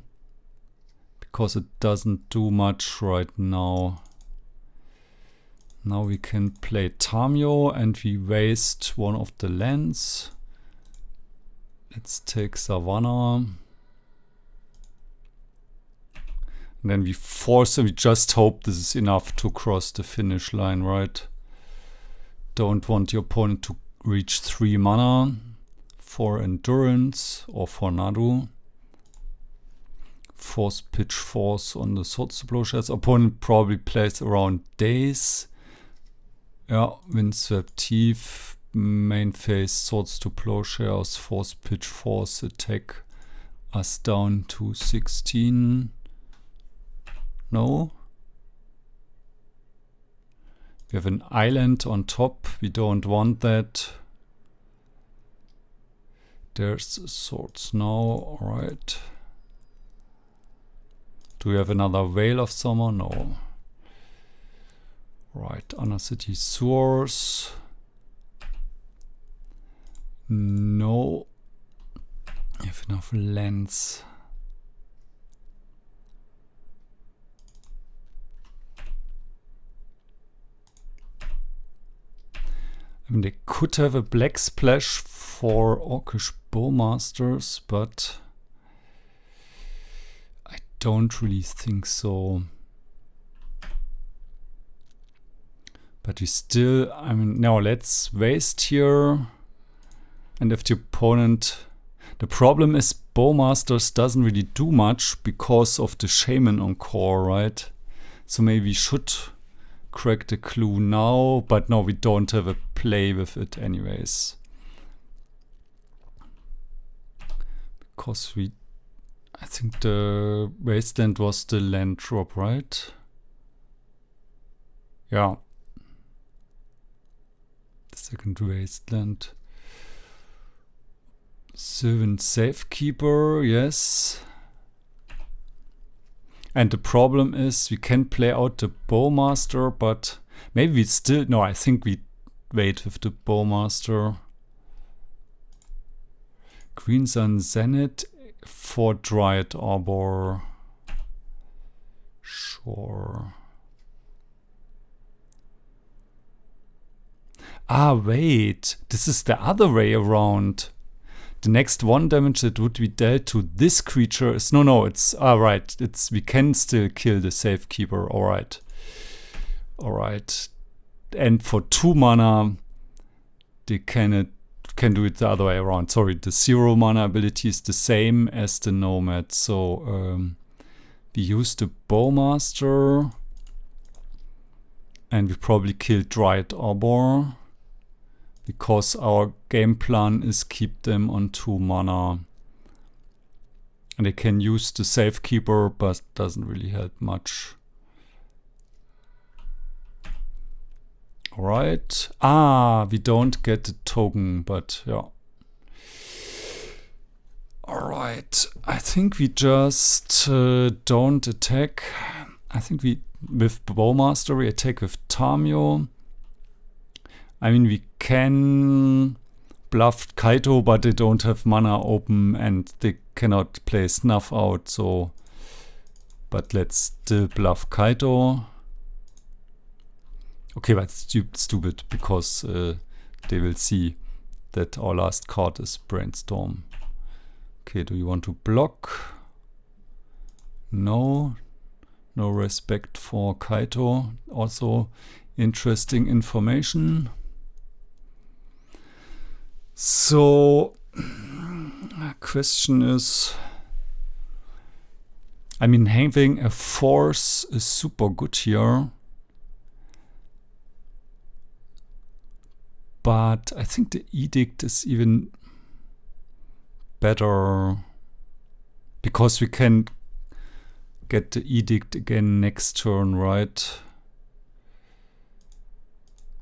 because it doesn't do much right now. Now we can play Tamiyo and we waste one of the lands. Let's take Savannah. And then we force them. We just hope this is enough to cross the finish line, right? Don't want your opponent to reach 3 mana. For Endurance or for Nadu. Force Pitch Force on the Swords to Plowshares. Opponent probably plays around Daze. Yeah, Windswept Thief, main phase, Swords to Plowshares, Force Pitch Force, attack us down to 16. No. We have an island on top. We don't want that. There's the swords now, alright. Do we have another Veil of Summer? No. Right, Undercity Sewers. No. We have enough lands. I mean, they could have a Black Splash for Orcish Bowmasters, but I don't really think so. But we still, I mean, now let's waste here. And if the opponent, the problem is Bowmasters doesn't really do much because of the Shaman Encore, right? So maybe we should crack the clue now, but no, we don't have a play with it anyways. Because I think the Wasteland was the land drop, right? Yeah. The second Wasteland. Sylvan Safekeeper, yes. And the problem is we can play out the Bowmaster, but maybe we still, no, I think we wait with the Bowmaster. Green Sun Zenith for Dryad Arbor. Sure. Ah, wait. This is the other way around. the next 1 damage that would be dealt to this creature is no, it's right. It's we can still kill the Safekeeper. All right. And for 2 mana, they can do it the other way around. Sorry, the 0 mana ability is the same as the Nomad. So we use the Bowmaster, and we probably kill Dryad Arbor, because our game plan is keep them on 2 mana. And they can use the Safekeeper, but doesn't really help much. Alright. We don't get the token, but yeah. Alright. I think we just don't attack. I think with Bowmaster we attack with Tamiyo. I mean, we can bluff Kaito, but they don't have mana open and they cannot play Snuff out, so... But let's still bluff Kaito. Okay, but it's stupid, because they will see that our last card is Brainstorm. Okay, do you want to block? No. No respect for Kaito. Also interesting information. So, question is, I mean, having a Force is super good here. But I think the Edict is even better, because we can get the Edict again next turn, right?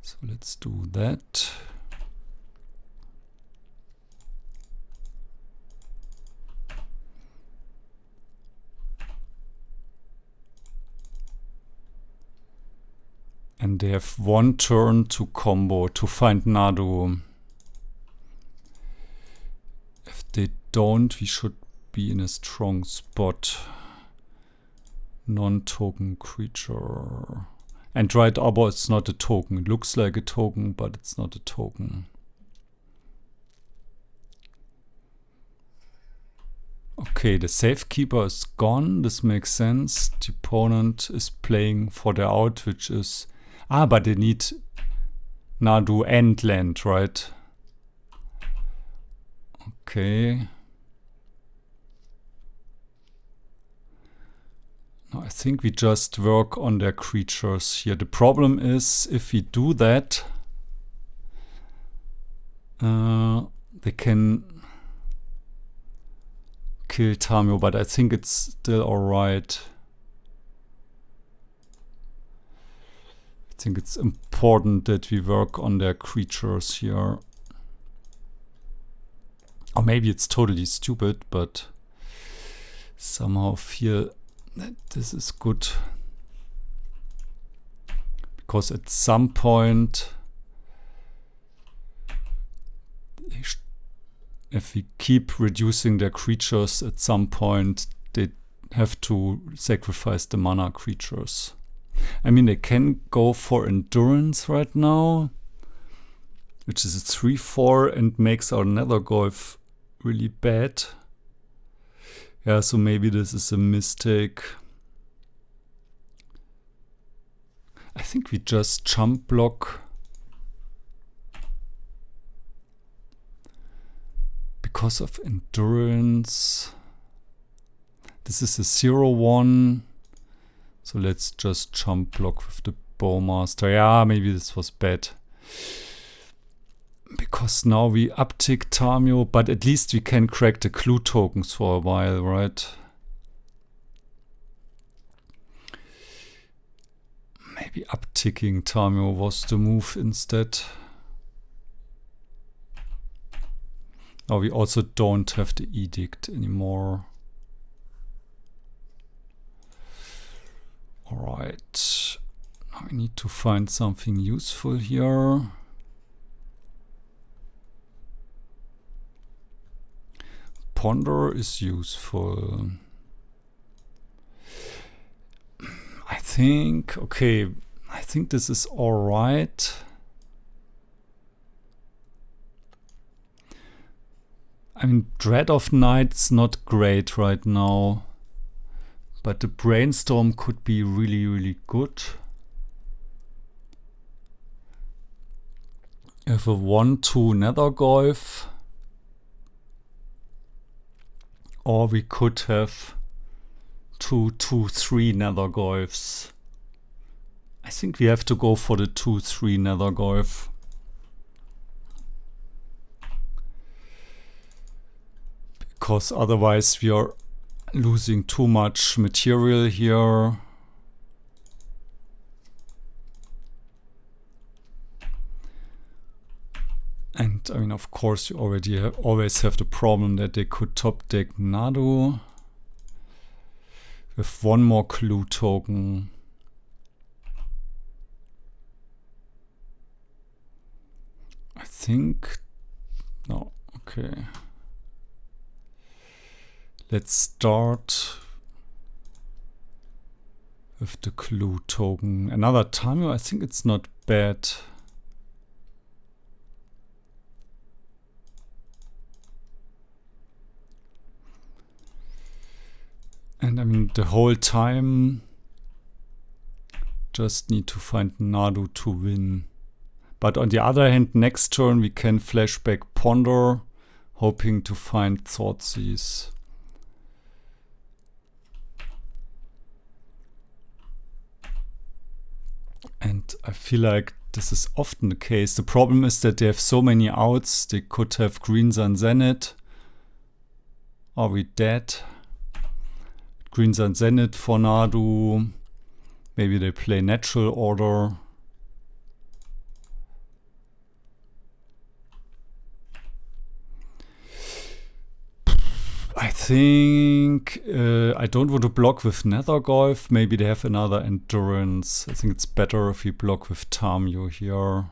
So let's do that. And they have 1 turn to combo to find Nadu. If they don't, we should be in a strong spot. Non-token creature. And Dryad Arbor is not a token. It looks like a token, but it's not a token. Okay, the Safekeeper is gone. This makes sense. The opponent is playing for their out, which is... but they need Nadu and land, right? Okay. No, I think we just work on their creatures here. The problem is, if we do that, they can kill Tamiyo, but I think it's still alright. I think it's important that we work on their creatures here. Or maybe it's totally stupid, but somehow feel that this is good. Because at some point, if we keep reducing their creatures, at some point they have to sacrifice the mana creatures. I mean, they can go for Endurance right now, which is a 3/4 and makes our Nethergoyf really bad. Yeah, so maybe this is a mistake. I think we just jump block. Because of Endurance. This is a 0/1. So let's just jump block with the Bowmaster. Yeah, maybe this was bad. Because now we uptick Tamiyo, but at least we can crack the clue tokens for a while, right? Maybe upticking Tamiyo was the move instead. Now we also don't have the Edict anymore. Alright, now we need to find something useful here. Ponder is useful. I think, okay, I think this is alright. I mean, Dread of Night's not great right now. But the Brainstorm could be really, really good. If a 1/2 Nethergoyf. Or we could have 2/2/3 Nethergoyfs. I think we have to go for the 2/3 Nethergoyf. Because otherwise we are losing too much material here. And I mean, of course, you already always have the problem that they could top deck Nadu with one more clue token. I think no. Okay. Let's start with the clue token. Another Tamiyo, I think it's not bad. And I mean, the whole time, just need to find Nadu to win. But on the other hand, next turn we can flashback Ponder, hoping to find Thoughtseize. And I feel like this is often the case. The problem is that they have so many outs. They could have Green Sun Zenith. Are we dead? Green Sun Zenith for Nadu. Maybe they play Natural Order. I think I don't want to block with Nethergoyf. Maybe they have another Endurance. I think it's better if we block with Tamiyo here.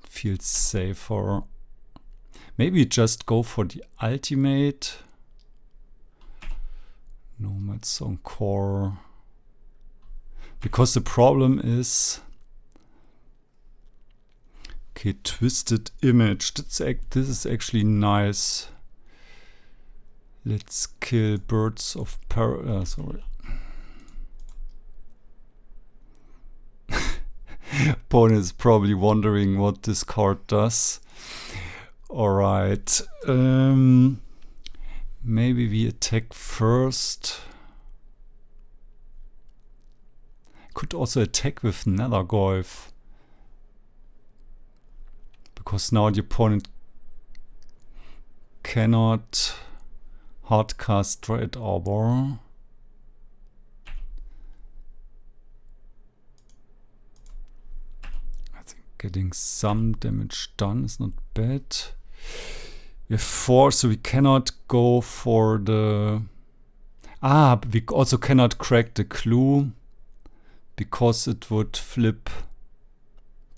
It feels safer. Maybe just go for the ultimate. Nomad's Encore. Because the problem is... Okay, Twisted Image. This is actually nice. Let's kill Birds of sorry. Opponent is probably wondering what this card does. Alright. Maybe we attack first. Could also attack with Nethergoyf. Because now the opponent cannot hardcast Dread Arbor. I think getting some damage done is not bad. We have 4, so we cannot go for the... we also cannot crack the clue because it would flip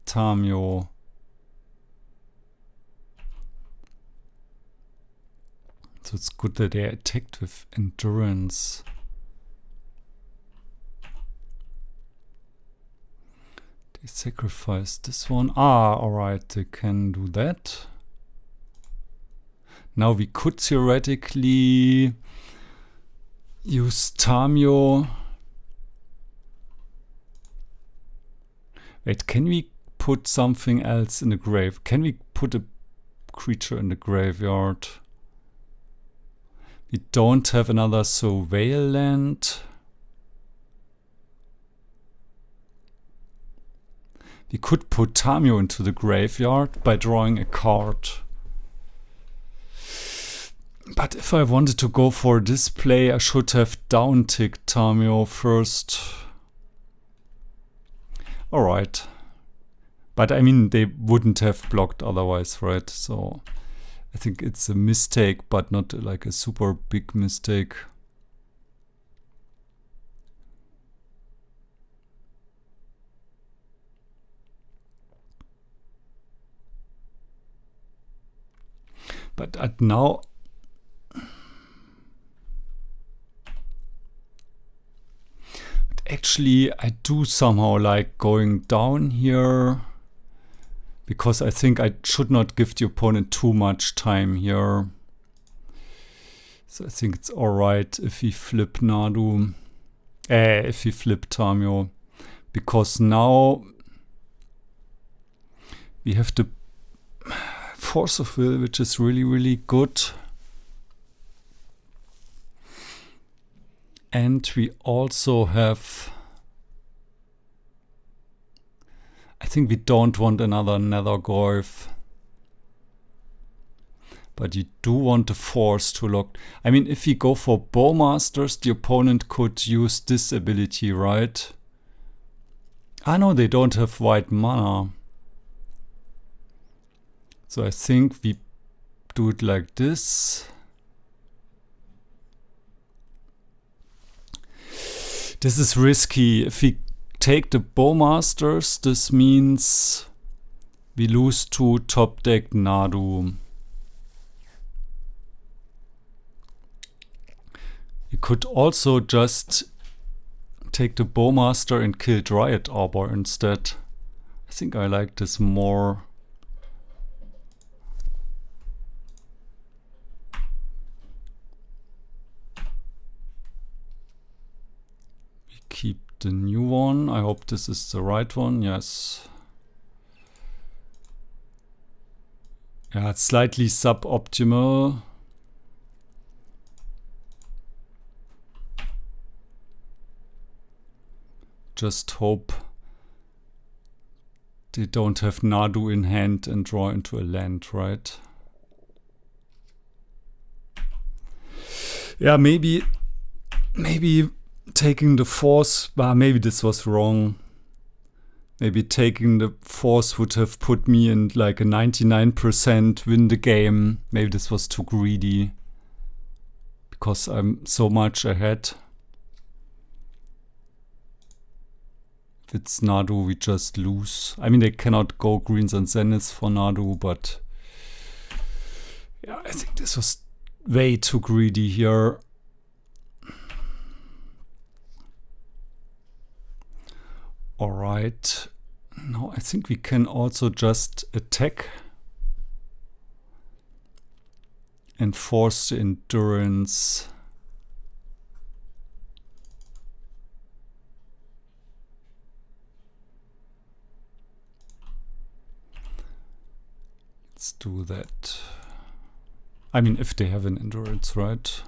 Tamiyo. So it's good that they attacked with Endurance. They sacrificed this one. Alright, they can do that. Now we could theoretically use Tamiyo. Wait, can we put something else in the grave? Can we put a creature in the graveyard? We don't have another Vial land. We could put Tamiyo into the graveyard by drawing a card. But if I wanted to go for this play, I should have down-ticked Tamiyo first. Alright. But I mean, they wouldn't have blocked otherwise, right? So I think it's a mistake, but not like a super big mistake. But now... Actually, I do somehow like going down here. Because I think I should not give the opponent too much time here. So I think it's alright if we flip Nadu. If we flip Tamiyo. Because now we have the Force of Will, which is really, really good. And we also have... I think we don't want another Nethergoyf. But you do want the Force to lock. I mean, if we go for Bowmasters, the opponent could use this ability, right? Ah no, they don't have white mana. So I think we do it like this. This is risky. If we take the Bowmasters, this means we lose to top deck Nadu. You could also just take the Bowmaster and kill Dryad Arbor instead. I think I like this more. We keep the new one. I hope this is the right one. Yes. Yeah, it's slightly suboptimal. Just hope they don't have Nadu in hand and draw into a land, right? Yeah, maybe taking the Force, maybe this was wrong. Maybe taking the Force would have put me in like a 99% win the game. Maybe this was too greedy because I'm so much ahead. If it's Nadu, we just lose. I mean, they cannot go greens and zeniths for Nadu, but yeah, I think this was way too greedy here. Alright. Now I think we can also just attack and force the endurance. Let's do that. I mean, if they have an endurance, right?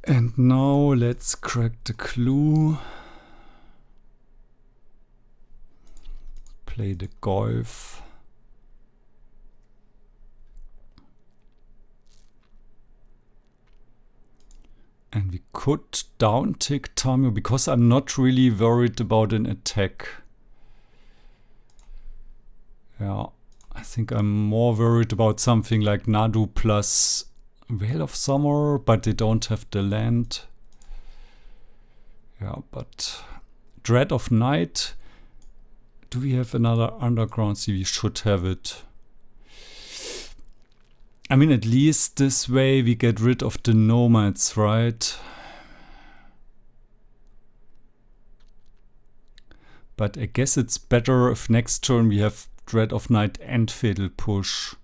And now let's crack the clue. Play the Goyf. And we could down tick Tamiyo because I'm not really worried about an attack. Yeah, I think I'm more worried about something like Nadu plus Veil of Summer, but they don't have the land. Yeah, but Dread of Night. Do we have another Underground Sea? We should have it. I mean, at least this way we get rid of the nomads, right? But I guess it's better if next turn we have Dread of Night and Fatal Push.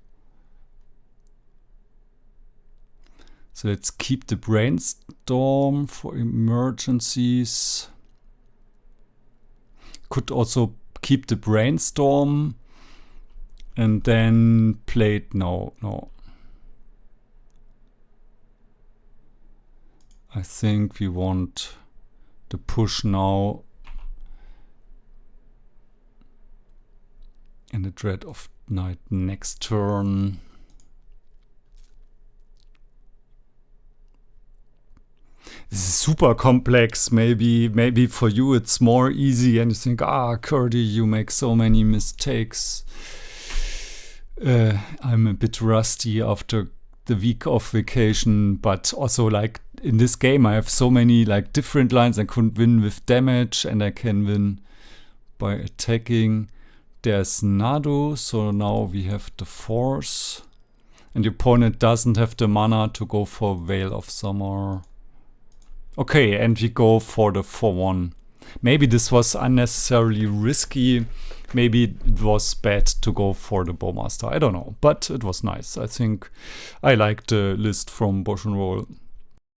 So let's keep the Brainstorm for emergencies. Could also keep the Brainstorm and then play it. No. I think we want the push now and the Dread of Night next turn. This is super complex. Maybe for you it's more easy and you think, Curdy, you make so many mistakes. I'm a bit rusty after the week of vacation, but also like in this game I have so many like different lines. I could win with damage and I can win by attacking. There's Nadu, so now we have the Force and the opponent doesn't have the mana to go for Veil of Summer. Okay, and we go for the 4-1. maybe this was unnecessarily risky. Maybe it was bad to go for the Bowmaster. I don't know, but it was nice. I think I like the list from BoshNRoll.